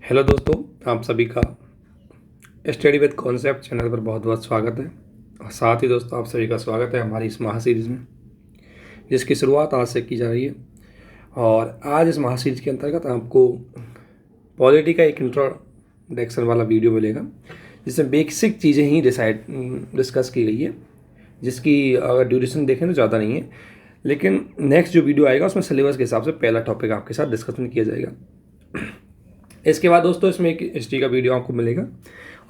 Hello दोस्तों, आप सभी का स्टडी विद कॉन्सेप्ट चैनल पर बहुत बहुत स्वागत है। और साथ ही दोस्तों आप सभी का स्वागत है हमारी इस महासीरीज़ में, जिसकी शुरुआत आज से की जा रही है। और आज इस महासीरीज़ के अंतर्गत आपको पॉलिटी का एक इंट्रोडक्शन वाला वीडियो मिलेगा, जिसमें बेसिक चीज़ें ही डिस्कस की गई है, जिसकी अगर ड्यूरेशन देखें तो ज़्यादा नहीं है। लेकिन नेक्स्ट जो वीडियो आएगा उसमें सिलेबस के हिसाब से पहला टॉपिक आपके साथ डिस्कशन किया जाएगा। इसके बाद दोस्तों इसमें एक हिस्ट्री का वीडियो आपको मिलेगा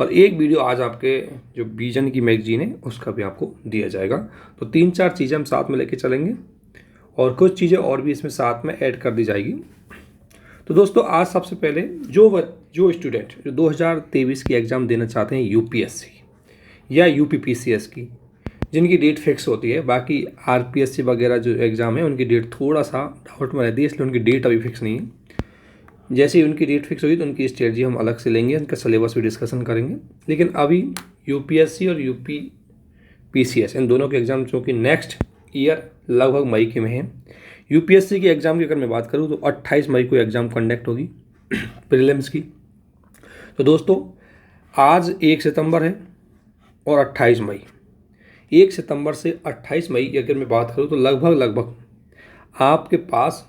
और एक वीडियो आज आपके जो विजन की मैगजीन है उसका भी आपको दिया जाएगा। तो 3-4 चीज़ें हम साथ में लेके चलेंगे और कुछ चीज़ें और भी इसमें साथ में ऐड कर दी जाएगी। तो दोस्तों आज सबसे पहले जो स्टूडेंट जो 2023 की एग्ज़ाम देना चाहते हैं यूपीएससी या यूपीपीसीएस की, जिनकी डेट फिक्स होती है, बाकी आरपीएससी वगैरह जो एग्ज़ाम है उनकी डेट थोड़ा सा डाउट में रहती है, इसलिए उनकी डेट अभी फिक्स नहीं है। जैसे ही उनकी डेट फिक्स होगी तो उनकी स्ट्रेटजी हम अलग से लेंगे, उनका सिलेबस भी डिस्कशन करेंगे। लेकिन अभी यूपीएससी और यूपीपीसीएस इन दोनों के एग्ज़ाम जो कि नेक्स्ट ईयर लगभग मई के में हैं। यूपीएससी के एग्ज़ाम की अगर मैं बात करूँ तो 28 मई को एग्ज़ाम कंडक्ट होगी प्रीलिम्स की। तो दोस्तों आज 1 सितंबर है और 28 मई, 1 सितंबर से 28 मई की अगर मैं बात करूँ तो लगभग आपके पास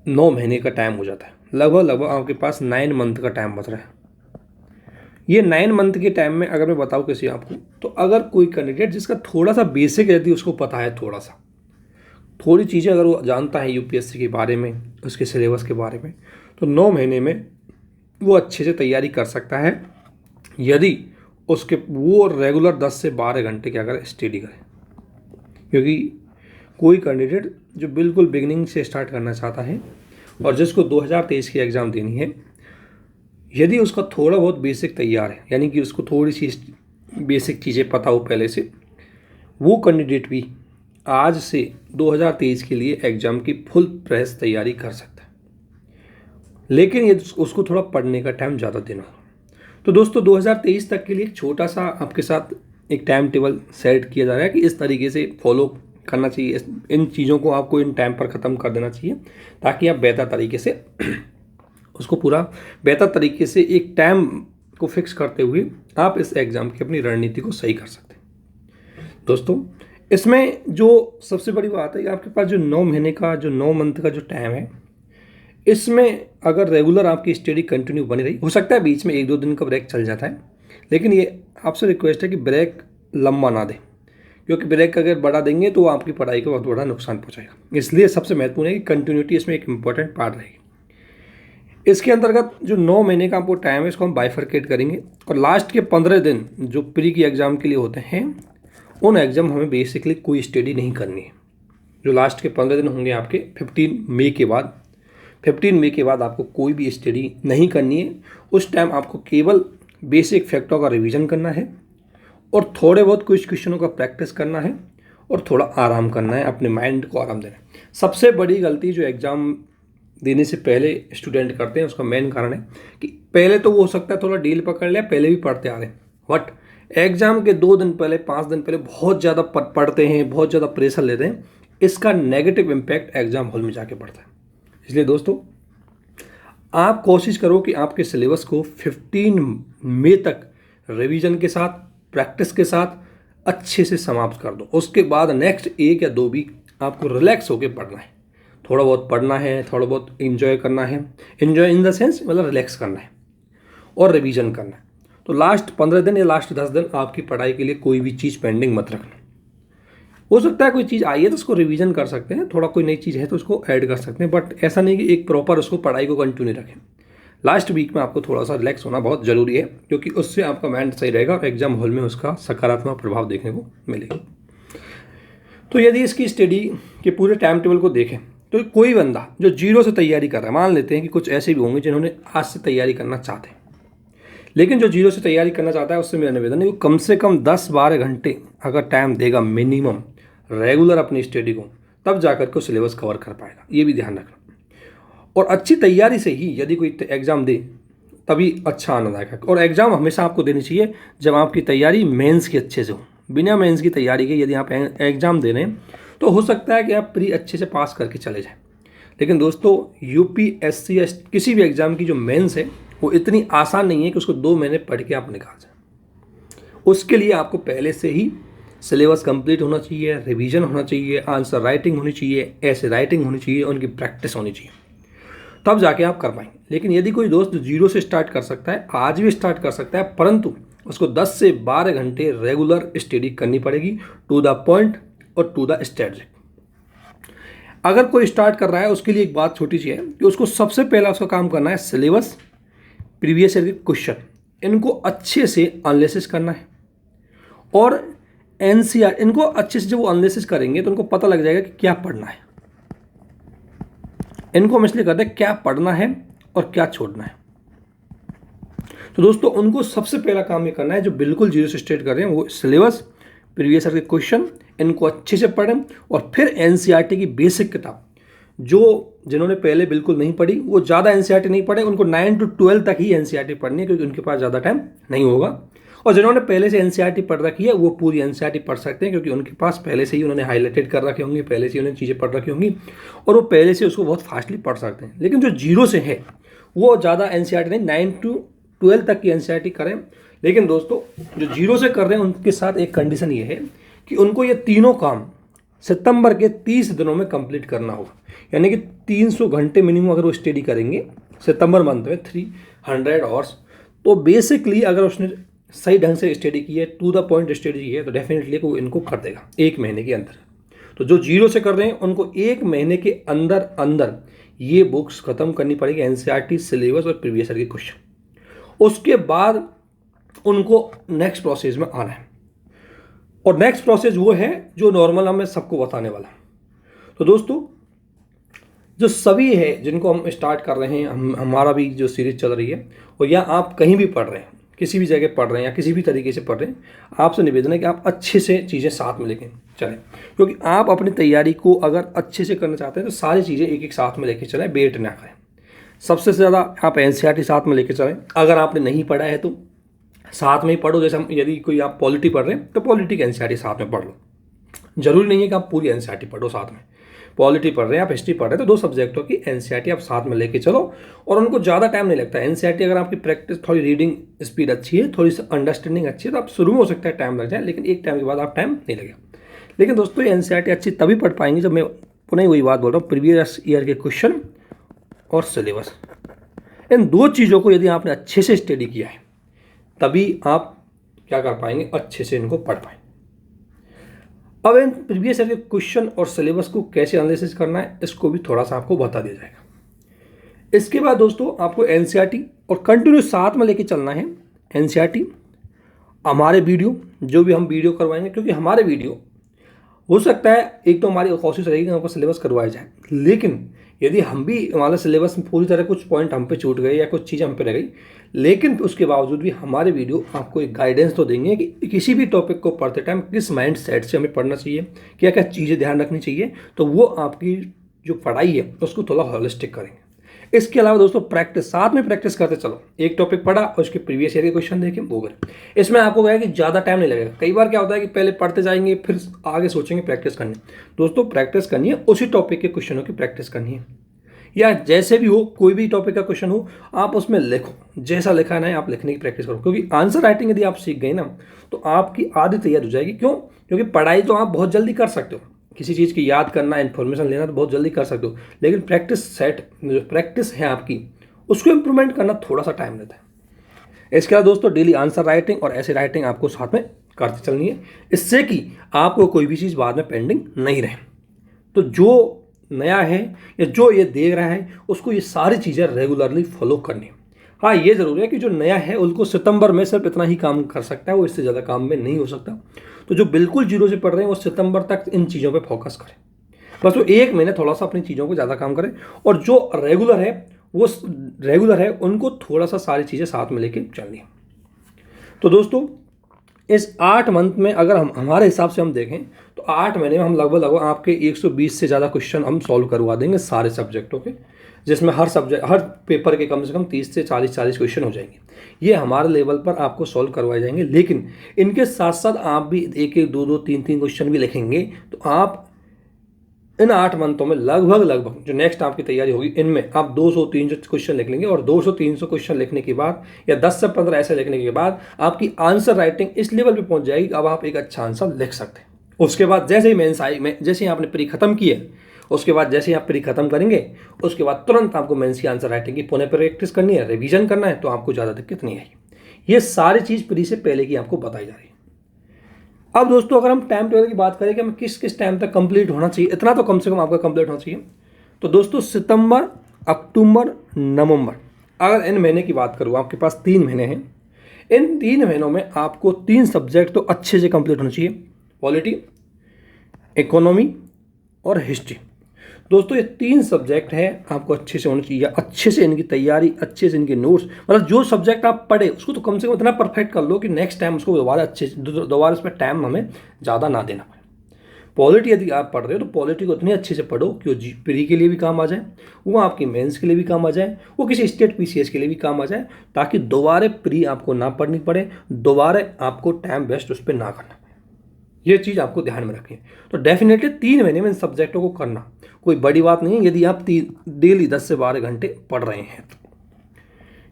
9 महीने का टाइम हो जाता है। लगभग आपके पास 9 मंथ का टाइम बच रहा है। ये 9 मंथ के टाइम में अगर मैं बताऊँ किसी आपको, तो अगर कोई कैंडिडेट जिसका थोड़ा सा बेसिक यदि उसको पता है, थोड़ी चीज़ें अगर वो जानता है यूपीएससी के बारे में, उसके सिलेबस के बारे में, तो 9 महीने में वो अच्छे से तैयारी कर सकता है, यदि वो रेगुलर 10 से 12 घंटे की अगर स्टडी करे। क्योंकि कोई कैंडिडेट जो बिल्कुल बिगिनिंग से स्टार्ट करना चाहता है और जिसको 2023 की एग्ज़ाम देनी है, यदि उसका थोड़ा बहुत बेसिक तैयार है, यानी कि उसको थोड़ी सी बेसिक चीज़ें पता हो पहले से, वो कैंडिडेट भी आज से 2023 के लिए एग्ज़ाम की फुल प्रेस तैयारी कर सकता है। लेकिन ये उसको थोड़ा पढ़ने का टाइम ज़्यादा देना होगा। तो दोस्तों 2023 तक के लिए छोटा सा आपके साथ एक टाइम टेबल सेट किया जा रहा है कि इस तरीके से फॉलो करना चाहिए, इन चीज़ों को आपको इन टाइम पर ख़त्म कर देना चाहिए, ताकि आप बेहतर तरीके से उसको पूरा बेहतर तरीके से एक टाइम को फिक्स करते हुए आप इस एग्ज़ाम की अपनी रणनीति को सही कर सकते हैं। दोस्तों इसमें जो सबसे बड़ी बात है कि आपके पास जो 9 महीने का, जो 9 मंथ का जो टाइम है, इसमें अगर रेगुलर आपकी स्टडी कंटिन्यू बनी रही, हो सकता है बीच में 1-2 दिन का ब्रेक चल जाता है, लेकिन ये आपसे रिक्वेस्ट है कि ब्रेक लंबा ना दें, क्योंकि ब्रेक अगर बढ़ा देंगे तो आपकी पढ़ाई को बहुत बड़ा नुकसान पहुंचाएगा। इसलिए सबसे महत्वपूर्ण है कि कंटिन्यूटी इसमें एक इम्पॉर्टेंट पार्ट रहेगी। इसके अंतर्गत जो 9 महीने का आपको टाइम है, इसको हम बाइफरकेट करेंगे और लास्ट के 15 दिन जो प्री की एग्ज़ाम के लिए होते हैं, उन एग्ज़ाम हमें बेसिकली कोई स्टडी नहीं करनी है। जो लास्ट के 15 दिन होंगे आपके 15 मई के बाद आपको कोई भी स्टडी नहीं करनी है। उस टाइम आपको केवल बेसिक फैक्टों का रिवीजन करना है और थोड़े बहुत कुछ क्वेश्चनों का प्रैक्टिस करना है और थोड़ा आराम करना है, अपने माइंड को आराम देना है। सबसे बड़ी गलती जो एग्ज़ाम देने से पहले स्टूडेंट करते हैं, उसका मेन कारण है कि पहले तो वो हो सकता है थोड़ा डील पकड़ लिया, पहले भी पढ़ते आ रहे हैं, बट एग्ज़ाम के 2 दिन पहले, 5 दिन पहले बहुत ज़्यादा पढ़ते हैं, बहुत ज़्यादा प्रेशर लेते हैं। इसका नेगेटिव इम्पैक्ट एग्ज़ाम हॉल में जाके पड़ता है। इसलिए दोस्तों आप कोशिश करो कि आपके सिलेबस को 15 मई तक रिवीजन के साथ, प्रैक्टिस के साथ अच्छे से समाप्त कर दो। उसके बाद नेक्स्ट 1 या 2 वीक आपको रिलैक्स होकर पढ़ना है, थोड़ा बहुत पढ़ना है, थोड़ा बहुत एंजॉय करना है, एंजॉय इन द सेंस मतलब रिलैक्स करना है और रिवीजन करना है। तो लास्ट 15 दिन या लास्ट 10 दिन आपकी पढ़ाई के लिए कोई भी चीज़ पेंडिंग मत रखना। हो सकता है कोई चीज़ आई है तो उसको रिवीजन कर सकते हैं, थोड़ा कोई नई चीज़ है तो उसको ऐड कर सकते हैं, बट ऐसा नहीं कि एक प्रॉपर उसको पढ़ाई को कंटिन्यू रखें। लास्ट वीक में आपको थोड़ा सा रिलैक्स होना बहुत ज़रूरी है, क्योंकि उससे आपका माइंड सही रहेगा और एग्जाम हॉल में उसका सकारात्मक प्रभाव देखने को मिलेगा। तो यदि इसकी स्टडी के पूरे टाइम टेबल को देखें तो कोई बंदा जो 0 से तैयारी कर रहा है, मान लेते हैं कि कुछ ऐसे भी होंगे जिन्होंने आज से तैयारी करना चाहते हैं, लेकिन जो 0 से तैयारी करना चाहता है उससे मेरा निवेदन है कि कम से कम 10-12 घंटे अगर टाइम देगा मिनिमम रेगुलर अपनी स्टडी को, तब जाकर के सिलेबस कवर कर पाएगा। ये भी ध्यान रखना। और अच्छी तैयारी से ही यदि कोई एग्ज़ाम दे तभी अच्छा आनंद आएगा। और एग्ज़ाम हमेशा आपको देनी चाहिए जब आपकी तैयारी मेंस की अच्छे से हो। बिना मेंस की तैयारी के यदि आप एग्ज़ाम दे रहे हैं तो हो सकता है कि आप प्री अच्छे से पास करके चले जाएं, लेकिन दोस्तों यूपीएससी या किसी भी एग्ज़ाम की जो मेंस है वो इतनी आसान नहीं है कि उसको 2 महीने पढ़ के आप निकाल जाए। उसके लिए आपको पहले से ही सिलेबस कंप्लीट होना चाहिए, रिवीजन होना चाहिए, आंसर राइटिंग होनी चाहिए, ऐसे राइटिंग होनी चाहिए, उनकी प्रैक्टिस होनी चाहिए, तब जाके आप कर पाएंगे। लेकिन यदि कोई दोस्त जीरो से स्टार्ट कर सकता है, आज भी स्टार्ट कर सकता है, परंतु उसको 10 से 12 घंटे रेगुलर स्टडी करनी पड़ेगी, टू द पॉइंट और टू द स्ट्रेटजिक। अगर कोई स्टार्ट कर रहा है उसके लिए एक बात छोटी सी है कि उसको सबसे पहला उसका काम करना है सिलेबस, प्रीवियस ईयर के क्वेश्चन, इनको अच्छे से एनालिसिस करना है और एनसीईआर, इनको अच्छे से जब वो एनालिसिस करेंगे तो उनको पता लग जाएगा कि क्या पढ़ना है। इनको हम इसलिए कहते हैं क्या पढ़ना है और क्या छोड़ना है। तो दोस्तों उनको सबसे पहला काम ये करना है, जो बिल्कुल जीरो से स्टार्ट कर रहे हैं, वो सिलेबस, प्रीवियस ईयर के क्वेश्चन, इनको अच्छे से पढ़ें और फिर एनसीईआरटी की बेसिक किताब, जो जिन्होंने पहले बिल्कुल नहीं पढ़ी वो ज़्यादा एनसीईआरटी नहीं पढ़े, उनको 9 to 12 तक ही एनसीईआरटी पढ़नी है क्योंकि उनके पास ज़्यादा टाइम नहीं होगा। और जिन्होंने पहले से एनसीईआरटी पढ़ रखी है वो पूरी एनसीईआरटी पढ़ सकते हैं क्योंकि उनके पास पहले से ही उन्होंने हाईलाइटेड कर रखे होंगे, पहले से उन्होंने चीज़ें पढ़ रखी होंगी और वो पहले से उसको बहुत फास्टली पढ़ सकते हैं। लेकिन जो जीरो से है वो ज़्यादा एनसीईआरटी नहीं, 9 to 12 तक की एनसीईआरटी करें। लेकिन दोस्तों जो जीरो से कर रहे हैं उनके साथ एक कंडीशन ये है कि उनको ये तीनों काम सितंबर के 30 दिनों में कंप्लीट करना होगा, यानी कि 300 घंटे मिनिमम अगर वो स्टडी करेंगे सितंबर मंथ में, 300 आवर्स। तो बेसिकली अगर उसने सही ढंग से स्टडी की है, टू द पॉइंट स्टडी की है, तो डेफिनेटली वो इनको कर देगा 1 महीने के अंदर। तो जो जीरो से कर रहे हैं उनको 1 महीने के अंदर अंदर ये बुक्स खत्म करनी पड़ेगी, एनसीईआरटी, सिलेबस और प्रीवियस ईयर के क्वेश्चन। उसके बाद उनको नेक्स्ट प्रोसेस में आना है और नेक्स्ट प्रोसेस वो है जो नॉर्मल हमें सबको बताने वाला। तो दोस्तों जो सभी है जिनको हम स्टार्ट कर रहे हैं, हमारा भी जो सीरीज चल रही है, और या आप कहीं भी पढ़ रहे हैं, किसी भी जगह पढ़ रहे हैं या किसी भी तरीके से पढ़ रहे हैं, आपसे निवेदन है कि आप अच्छे से चीज़ें साथ में लेके चलें, क्योंकि आप अपनी तैयारी को अगर अच्छे से करना चाहते हैं तो सारी चीज़ें एक एक साथ में लेके चलें, वेट ना करें। सबसे ज़्यादा आप एनसीईआरटी साथ में लेके चलें। अगर आपने नहीं पढ़ा है तो साथ में ही पढ़ो। जैसे यदि कोई आप पॉलिटी पढ़ रहे हैं तो पॉलिटी की एनसीईआरटी साथ में पढ़ लो। जरूरी नहीं है कि आप पूरी एनसीईआरटी पढ़ो साथ में। पॉलिटी पढ़ रहे हैं, आप हिस्ट्री पढ़ रहे हैं, तो 2 सब्जेक्टों की एनसीईआरटी आप साथ में लेके चलो और उनको ज़्यादा टाइम नहीं लगता है। एनसीईआरटी अगर आपकी प्रैक्टिस, थोड़ी रीडिंग स्पीड अच्छी है, थोड़ी सी अंडरस्टैंडिंग अच्छी है, तो आप शुरू में हो सकता है टाइम लग जाए, लेकिन एक टाइम के बाद आप टाइम नहीं लगेगा। लेकिन दोस्तों ये एनसीईआरटी अच्छी तभी पढ़ पाएंगे जब, मैं पुनः वही बात बोल रहा हूँ, प्रीवियस ईयर के क्वेश्चन और सिलेबस, इन 2 चीज़ों को यदि आपने अच्छे से स्टडी किया है तभी आप क्या कर पाएंगे, अच्छे से इनको पढ़ पाएंगे। अब इन प्रीवियस ईयर के क्वेश्चन और सिलेबस को कैसे एनालिसिस करना है इसको भी थोड़ा सा आपको बता दिया जाएगा। इसके बाद दोस्तों आपको एनसीईआरटी और कंटिन्यू साथ में लेके चलना है। एनसीईआरटी, हमारे वीडियो, जो भी हम वीडियो करवाएंगे, क्योंकि हमारे वीडियो हो सकता है, एक तो हमारी कोशिश रहेगी कि हमको सिलेबस करवाया जाए, लेकिन यदि हम भी हमारे सिलेबस में पूरी तरह कुछ पॉइंट हम पे छूट गए या कुछ चीज़ हम पे रह गई, लेकिन उसके बावजूद भी हमारे वीडियो आपको एक गाइडेंस तो देंगे कि किसी भी टॉपिक को पढ़ते टाइम किस माइंड सेट से हमें पढ़ना चाहिए, क्या क्या चीज़ें ध्यान रखनी चाहिए, तो वो आपकी जो पढ़ाई है उसको थोड़ा होलिस्टिक करेंगे। इसके अलावा दोस्तों प्रैक्टिस, साथ में प्रैक्टिस करते चलो। एक टॉपिक पढ़ा और उसके प्रीवियस ईयर के क्वेश्चन देखें, वो करें। इसमें आपको कहेगा कि ज़्यादा टाइम नहीं लगेगा। कई बार क्या होता है कि पहले पढ़ते जाएंगे फिर आगे सोचेंगे प्रैक्टिस करनी। दोस्तों प्रैक्टिस करनी है, उसी टॉपिक के क्वेश्चनों की प्रैक्टिस करनी है, या जैसे भी हो, कोई भी टॉपिक का क्वेश्चन हो आप उसमें लिखो, जैसा लिखा है आप लिखने की प्रैक्टिस करो। क्योंकि आंसर राइटिंग यदि आप सीख गए ना तो आपकी आदत तैयार हो जाएगी। क्यों? क्योंकि पढ़ाई तो आप बहुत जल्दी कर सकते हो, किसी चीज़ की याद करना, इन्फॉर्मेशन लेना तो बहुत जल्दी कर सकते हो, लेकिन प्रैक्टिस सेट, जो प्रैक्टिस है आपकी, उसको इम्प्रूवमेंट करना थोड़ा सा टाइम लेता है। इसके अलावा दोस्तों डेली आंसर राइटिंग और ऐसे राइटिंग आपको साथ में करती चलनी है, इससे कि आपको कोई भी चीज़ बाद में पेंडिंग नहीं रहे। तो जो नया है या जो ये देख रहा है उसको ये सारी चीज़ें रेगुलरली फॉलो करनी है। हाँ, ये ज़रूरी है कि जो नया है उसको सितंबर में सिर्फ इतना ही काम कर सकता है, वो इससे ज़्यादा काम में नहीं हो सकता। तो जो बिल्कुल जीरो से पढ़ रहे हैं वो सितंबर तक इन चीज़ों पे फोकस करें, बस वो 1 महीने थोड़ा सा अपनी चीज़ों को ज़्यादा काम करें। और जो रेगुलर है वो रेगुलर है, उनको थोड़ा सा सारी चीज़ें साथ में लेके चलनी है। तो दोस्तों इस 8 मंथ में अगर हम हमारे हिसाब से हम देखें तो 8 महीने में हम लगभग आपके 120 से ज़्यादा क्वेश्चन हम सॉल्व करवा देंगे सारे सब्जेक्टों के, जिसमें हर पेपर के कम से कम 30 से 40 क्वेश्चन हो जाएंगे। ये हमारे लेवल पर आपको सॉल्व करवाए जाएंगे। लेकिन इनके साथ साथ आप भी 1-1, 2-2, 3-3 क्वेश्चन भी लिखेंगे तो आप इन 8 मंथों में लगभग जो नेक्स्ट आपकी तैयारी होगी इनमें आप 200-300 क्वेश्चन लिख लेंगे, और 200-300 क्वेश्चन लिखने के बाद या 10 से 15 ऐसे लिखने के बाद आपकी आंसर राइटिंग इस लेवल पे पहुंच जाएगी, अब आप एक अच्छा आंसर लिख सकते हैं। उसके बाद जैसे ही मेंस आई, जैसे ही आपने प्री खत्म की है, उसके बाद जैसे ही आप प्री खत्म करेंगे उसके बाद तुरंत आपको मेंस की आंसर राइटिंग की पुनः प्रैक्टिस करनी है, रिवीजन करना है, तो आपको ज़्यादा दिक्कत नहीं आएगी। ये सारी चीज़ प्री से पहले की आपको बताई जा रही है। अब दोस्तों अगर हम टाइम टेबल की बात करें कि हमें किस किस टाइम तक कंप्लीट होना चाहिए, इतना तो कम से कम आपका कंप्लीट होना चाहिए। तो दोस्तों सितंबर, अक्टूबर, नवंबर, अगर इन महीने की बात करूँ, आपके पास 3 महीने हैं। इन 3 महीनों में आपको 3 सब्जेक्ट तो अच्छे से कंप्लीट होना चाहिए, पॉलिटी, इकोनॉमी और हिस्ट्री। दोस्तों ये 3 सब्जेक्ट हैं, आपको अच्छे से होने चाहिए, अच्छे से इनकी तैयारी, अच्छे से इनके नोट्स, मतलब जो सब्जेक्ट आप पढ़े उसको तो कम से कम इतना परफेक्ट कर लो कि नेक्स्ट टाइम उसको दोबारा उस पर टाइम हमें ज़्यादा ना देना पड़े। पॉलिटी यदि आप पढ़ रहे हो तो पॉलिटी को इतनी अच्छे से पढ़ो कि वो प्री के लिए भी काम आ जाए, वो आपकी मेंस के लिए भी काम आ जाए, वो किसी स्टेट पीसीएस के लिए भी काम आ जाए, ताकि दोबारा प्री आपको ना पढ़नी पड़े, दोबारा आपको टाइम वेस्ट उस पर ना करना पड़े। ये चीज़ आपको ध्यान में रखें। तो डेफिनेटली 3 महीने में इन सब्जेक्टों को करना कोई बड़ी बात नहीं है, यदि आप डेली 10 से 12 घंटे पढ़ रहे हैं तो।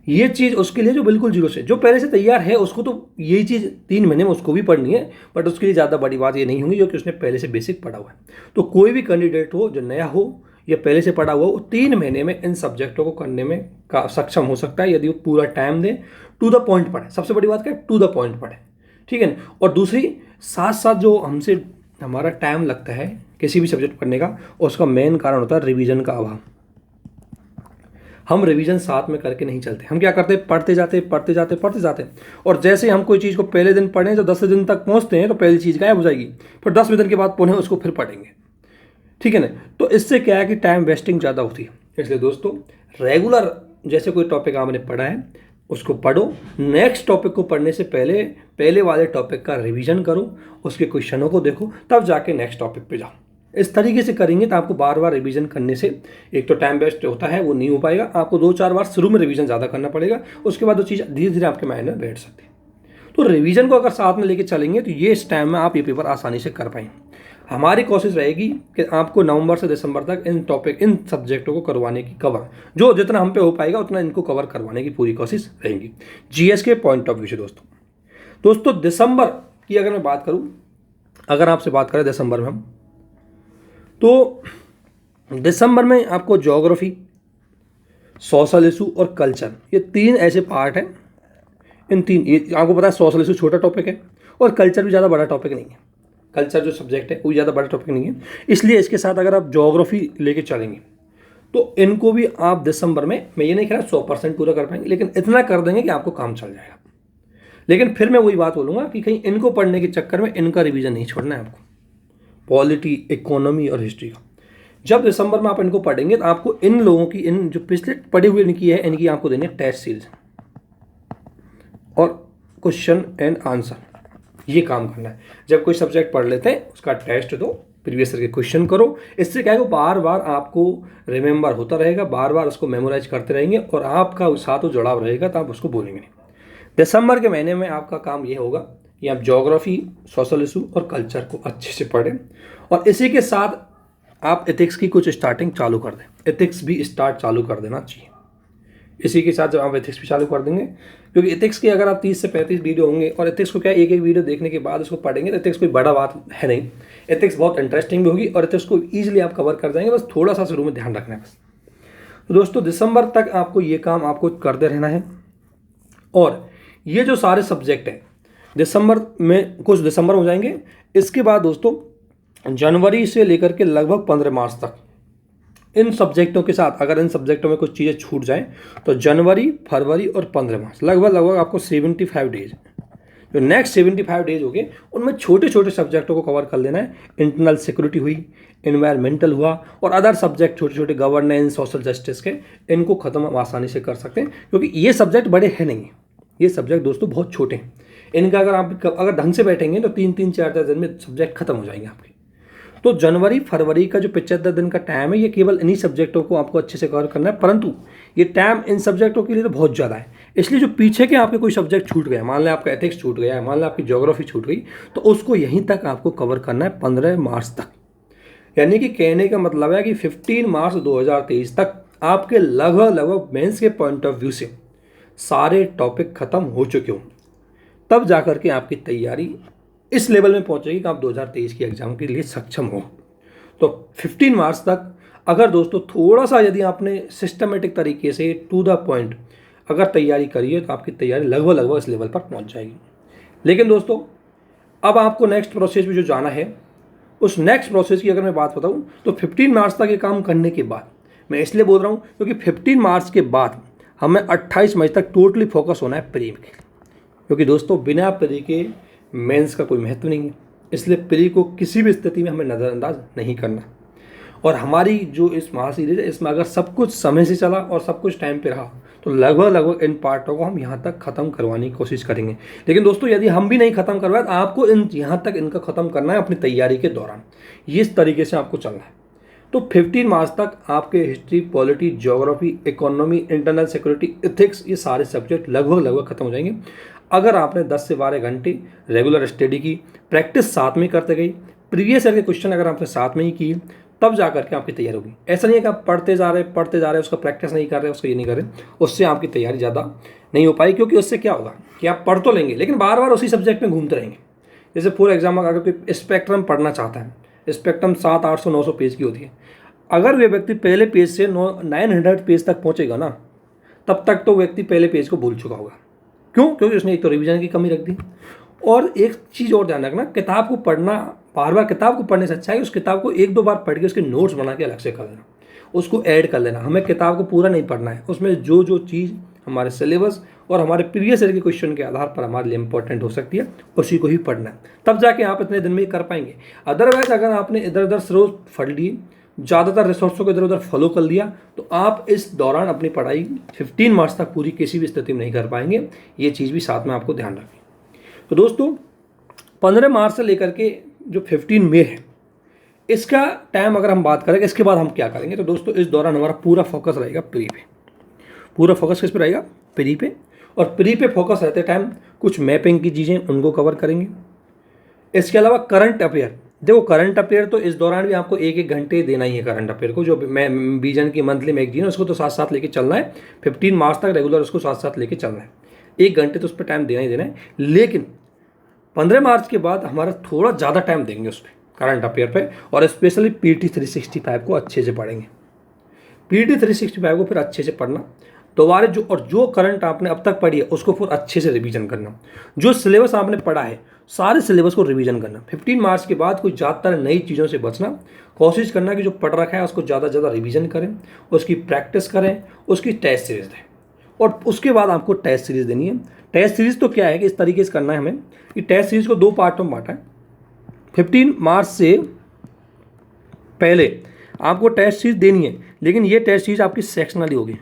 ये चीज़ उसके लिए जो बिल्कुल जीरो से, जो पहले से तैयार है उसको तो यही चीज़ 3 महीने में उसको भी पढ़नी है, बट उसके लिए ज़्यादा बड़ी बात ये नहीं होगी जो कि उसने पहले से बेसिक पढ़ा हुआ है। तो कोई भी कैंडिडेट हो जो नया हो या पहले से पढ़ा हुआ हो, 3 महीने में इन सब्जेक्टों को करने में सक्षम हो सकता है, यदि वो पूरा टाइम दे, टू द पॉइंट पढ़े। सबसे बड़ी बात क्या है, टू द पॉइंट पढ़े, ठीक है ना। और दूसरी, साथ साथ जो हमारा टाइम लगता है किसी भी सब्जेक्ट पढ़ने का, उसका मेन कारण होता है रिवीजन का अभाव। हम रिवीजन साथ में करके नहीं चलते, हम क्या करते हैं, पढ़ते जाते, और जैसे हम कोई चीज़ को पहले दिन पढ़ें तो 10 दिन तक पहुंचते हैं तो पहली चीज़ गायब हो जाएगी, फिर 10वें दिन के बाद पुनः उसको फिर पढ़ेंगे, ठीक है ना। तो इससे क्या है कि टाइम वेस्टिंग ज़्यादा होती है। इसलिए दोस्तों रेगुलर जैसे कोई टॉपिक आपने पढ़ा है उसको पढ़ो, नेक्स्ट टॉपिक को पढ़ने से पहले वाले टॉपिक का रिवीजन करो, उसके क्वेश्चनों को देखो, तब जाके नेक्स्ट टॉपिक पे जाओ। इस तरीके से करेंगे तो आपको बार बार रिवीजन करने से एक तो टाइम वेस्ट होता है, वो नहीं हो पाएगा। आपको 2-4 बार शुरू में रिवीजन ज़्यादा करना पड़ेगा, उसके बाद वो चीज़ धीरे धीरे आपके माइंड में बैठ सकती है। तो रिवीजन को अगर साथ में लेके चलेंगे तो ये इस टाइम में आप ये पेपर आसानी से कर पाएंगे। हमारी कोशिश रहेगी कि आपको नवंबर से दिसंबर तक इन सब्जेक्टों को करवाने की कवर, जो जितना हम पे हो पाएगा उतना इनको कवर करवाने की पूरी कोशिश रहेगी जीएस के पॉइंट ऑफ व्यू से। दोस्तों दिसंबर की अगर मैं बात करूं, अगर आपसे बात करें दिसंबर में हम, तो दिसंबर में आपको ज्योग्राफी, सोशल इशू और कल्चर, ये 3 ऐसे पार्ट हैं। इन 3, ये आपको पता है सोशल इशू छोटा टॉपिक है और कल्चर भी ज़्यादा बड़ा टॉपिक नहीं है। कल्चर जो सब्जेक्ट है वो ज़्यादा बड़ा टॉपिक नहीं है, इसलिए इसके साथ अगर आप ज्योग्राफी लेके चलेंगे तो इनको भी आप दिसंबर में, मैं ये नहीं कह रहा 100% पूरा कर पाएंगे, लेकिन इतना कर देंगे कि आपको काम चल जाएगा। लेकिन फिर मैं वही बात बोलूँगा कि कहीं इनको पढ़ने के चक्कर में इनका रिवीजन नहीं छोड़ना है आपको, पॉलिटी, इकोनॉमी और हिस्ट्री का। जब दिसंबर में आप इनको पढ़ेंगे तो आपको इन लोगों की, इन जो पिछले पढ़े हुए इनकी है, इनकी आपको देनी है टेस्ट सीरीज और क्वेश्चन एंड आंसर, ये काम करना है। जब कोई सब्जेक्ट पढ़ लेते हैं उसका टेस्ट दो, प्रीवियस ईयर के क्वेश्चन करो, इससे क्या है बार बार आपको रिमेंबर होता रहेगा, बार बार उसको मेमोराइज करते रहेंगे और आपका उस साथ जुड़ाव रहेगा, तो आप उसको बोलेंगे नहीं। दिसंबर के महीने में आपका काम ये होगा कि आप ज्योग्राफी, सोशल इशू और कल्चर को अच्छे से पढ़ें, और इसी के साथ आप एथिक्स की कुछ स्टार्टिंग चालू कर दें, एथिक्स भी स्टार्ट चालू कर देना चाहिए। इसी के साथ जब आप एथिक्स भी चालू कर देंगे, क्योंकि एथिक्स के अगर आप 30 से 35 वीडियो होंगे, और एथिक्स को क्या एक वीडियो देखने के बाद उसको पढ़ेंगे, तो एथिक्स कोई बड़ा बात है नहीं, एथिक्स बहुत इंटरेस्टिंग भी होगी और एथिक्स को ईजिली आप कवर कर जाएंगे, बस थोड़ा सा शुरू में ध्यान रखना है बस। तो दोस्तों दिसंबर तक आपको ये काम आपको करते रहना है, और ये जो सारे सब्जेक्ट हैं दिसंबर में, कुछ दिसंबर हो जाएंगे, इसके बाद दोस्तों जनवरी से लेकर के लगभग 15 मार्च तक इन सब्जेक्टों के साथ, अगर इन सब्जेक्टों में कुछ चीज़ें छूट जाएं तो जनवरी, फरवरी और 15 मार्च लगभग आपको 75 डेज, जो नेक्स्ट 75 डेज हो गए उनमें छोटे छोटे सब्जेक्टों को कवर कर लेना है। इंटरनल सिक्योरिटी हुई, इन्वायरमेंटल हुआ और अदर सब्जेक्ट छोटे छोटे गवर्नेंस, सोशल जस्टिस के, इनको ख़त्म आप आसानी से कर सकते हैं, क्योंकि ये सब्जेक्ट बड़े हैं नहीं, ये सब्जेक्ट दोस्तों बहुत छोटे हैं। इनका अगर ढंग से बैठेंगे तो 3-3, 4-4 दिन में सब्जेक्ट खत्म हो जाएंगे आपके। तो जनवरी फरवरी का जो 75 दिन का टाइम है, ये केवल इन्हीं सब्जेक्टों को आपको अच्छे से कवर करना है, परंतु ये टाइम इन सब्जेक्टों के लिए तो बहुत ज़्यादा है। इसलिए जो पीछे के आपके कोई सब्जेक्ट छूट गया, मान लें आपका एथिक्स छूट गया है, मान लें आपकी ज्योग्राफी छूट गई, तो उसको यहीं तक आपको कवर करना है 15 मार्च तक। यानी कि कहने का मतलब है कि 15 मार्च 2023 तक आपके लगभग मेंस के पॉइंट ऑफ व्यू से सारे टॉपिक खत्म हो चुके हों, तब जाकर के आपकी तैयारी इस लेवल में पहुंचेगी कि आप 2023 की एग्जाम के लिए सक्षम हो। तो 15 मार्च तक अगर दोस्तों थोड़ा सा यदि आपने सिस्टमेटिक तरीके से टू द पॉइंट अगर तैयारी करी है तो आपकी तैयारी लगभग इस लेवल पर पहुंच जाएगी। लेकिन दोस्तों अब आपको नेक्स्ट प्रोसेस में जो जाना है, उस नेक्स्ट प्रोसेस की अगर मैं बात बताऊं तो 15 मार्च तक ये काम करने के बाद, मैं इसलिए बोल रहा हूं क्योंकि 15 मार्च के बाद हमें 28 मई तक टोटली फोकस होना है प्री में, क्योंकि दोस्तों बिना प्री के मेंस का कोई महत्व नहीं है। इसलिए प्री को किसी भी स्थिति में हमें नज़रअंदाज नहीं करना। और हमारी जो इस महासीरीज है इसमें अगर सब कुछ समय से चला और सब कुछ टाइम पे रहा तो लगभग इन पार्टों को हम यहाँ तक ख़त्म करवाने की कोशिश करेंगे। लेकिन दोस्तों यदि हम भी नहीं ख़त्म करवाए तो आपको यहाँ तक इनका ख़त्म करना है अपनी तैयारी के दौरान, ये इस तरीके से आपको चलना है। तो 15 मार्च तक आपके history, polity, geography, economy, internal security, ethics, ये सारे सब्जेक्ट लगभग ख़त्म हो जाएंगे अगर आपने 10 से 12 घंटे रेगुलर स्टडी की, प्रैक्टिस साथ में करते गई, प्रीवियस ईयर के क्वेश्चन अगर आपने साथ में ही किए, तब जा करके आपकी तैयारी होगी। ऐसा नहीं है कि आप पढ़ते जा रहे उसका प्रैक्टिस नहीं कर रहे, उसको ये नहीं कर रहे, उससे आपकी तैयारी ज़्यादा नहीं हो पाई। क्योंकि उससे क्या होगा कि आप पढ़ तो लेंगे लेकिन बार बार उसी सब्जेक्ट में घूमते रहेंगे। जैसे फॉर एग्जाम्पल अगर कोई स्पेक्ट्रम पढ़ना चाहता है, स्पेक्ट्रम 700-800-900 पेज की होती है, अगर वे व्यक्ति पहले पेज से 900 पेज तक पहुँचेगा ना, तब तक तो व्यक्ति पहले पेज को भूल चुका होगा। क्यों? क्योंकि उसने एक तो रिवीजन की कमी रख दी। और एक चीज़ और ध्यान रखना, किताब को पढ़ना, बार बार किताब को पढ़ने से अच्छा है कि उस किताब को 1-2 बार पढ़ के उसके नोट्स बना के अलग से कर लेना, उसको ऐड कर लेना। हमें किताब को पूरा नहीं पढ़ना है, उसमें जो जो चीज़ हमारे सिलेबस और हमारे प्रीवियस ईयर के क्वेश्चन के आधार पर हमारे लिए इंपॉर्टेंट हो सकती है, उसी को ही पढ़ना है। तब जाके आप इतने दिन में कर पाएंगे। अदरवाइज अगर आपने इधर उधर स्रोत पढ़ लिए, ज़्यादातर रिसोर्सों को इधर उधर फॉलो कर लिया, तो आप इस दौरान अपनी पढ़ाई 15 मार्च तक पूरी किसी भी स्थिति में नहीं कर पाएंगे। ये चीज़ भी साथ में आपको ध्यान रखनी। तो दोस्तों 15 मार्च से लेकर के जो 15 मई है, इसका टाइम अगर हम बात करेंगे, इसके बाद हम क्या करेंगे, तो दोस्तों इस दौरान हमारा पूरा फोकस रहेगा प्री पे। पूरा फोकस किस पे रहेगा? प्री पे। और प्री पे फोकस रहते टाइम कुछ मैपिंग की चीज़ें उनको कवर करेंगे। इसके अलावा करंट अफेयर, देखो करंट अफेयर तो इस दौरान भी आपको 1-1 घंटे देना ही है करंट अफेयर को। जो विजन की मंथली मैगजीन है उसको तो साथ साथ लेके चलना है, 15 मार्च तक रेगुलर उसको साथ साथ लेके चलना है। 1 घंटे तो उस पर टाइम देना ही देना है। लेकिन 15 मार्च के बाद हमारा थोड़ा ज़्यादा टाइम देंगे उस पर, करंट अफेयर पे, और स्पेशली पीटी 365 को अच्छे से पढ़ेंगे। पीटी 365 को फिर अच्छे से पढ़ना, दोबारा जो करंट आपने अब तक पढ़ी है उसको फिर अच्छे से रिवीजन करना। जो सिलेबस आपने पढ़ा है सारे सिलेबस को रिवीजन करना। 15 मार्च के बाद कोई ज़्यादातर नई चीज़ों से बचना, कोशिश करना कि जो पढ़ रखा है उसको ज़्यादा से ज़्यादा रिवीजन करें, उसकी प्रैक्टिस करें, उसकी टेस्ट सीरीज दें। और उसके बाद आपको टेस्ट सीरीज देनी है। टेस्ट सीरीज तो क्या है कि इस तरीके से करना है हमें कि टेस्ट सीरीज को 2 पार्टों में बांटा है। 15 मार्च से पहले आपको टेस्ट सीरीज देनी है, लेकिन ये टेस्ट सीरीज आपकी सेक्शनली होगी।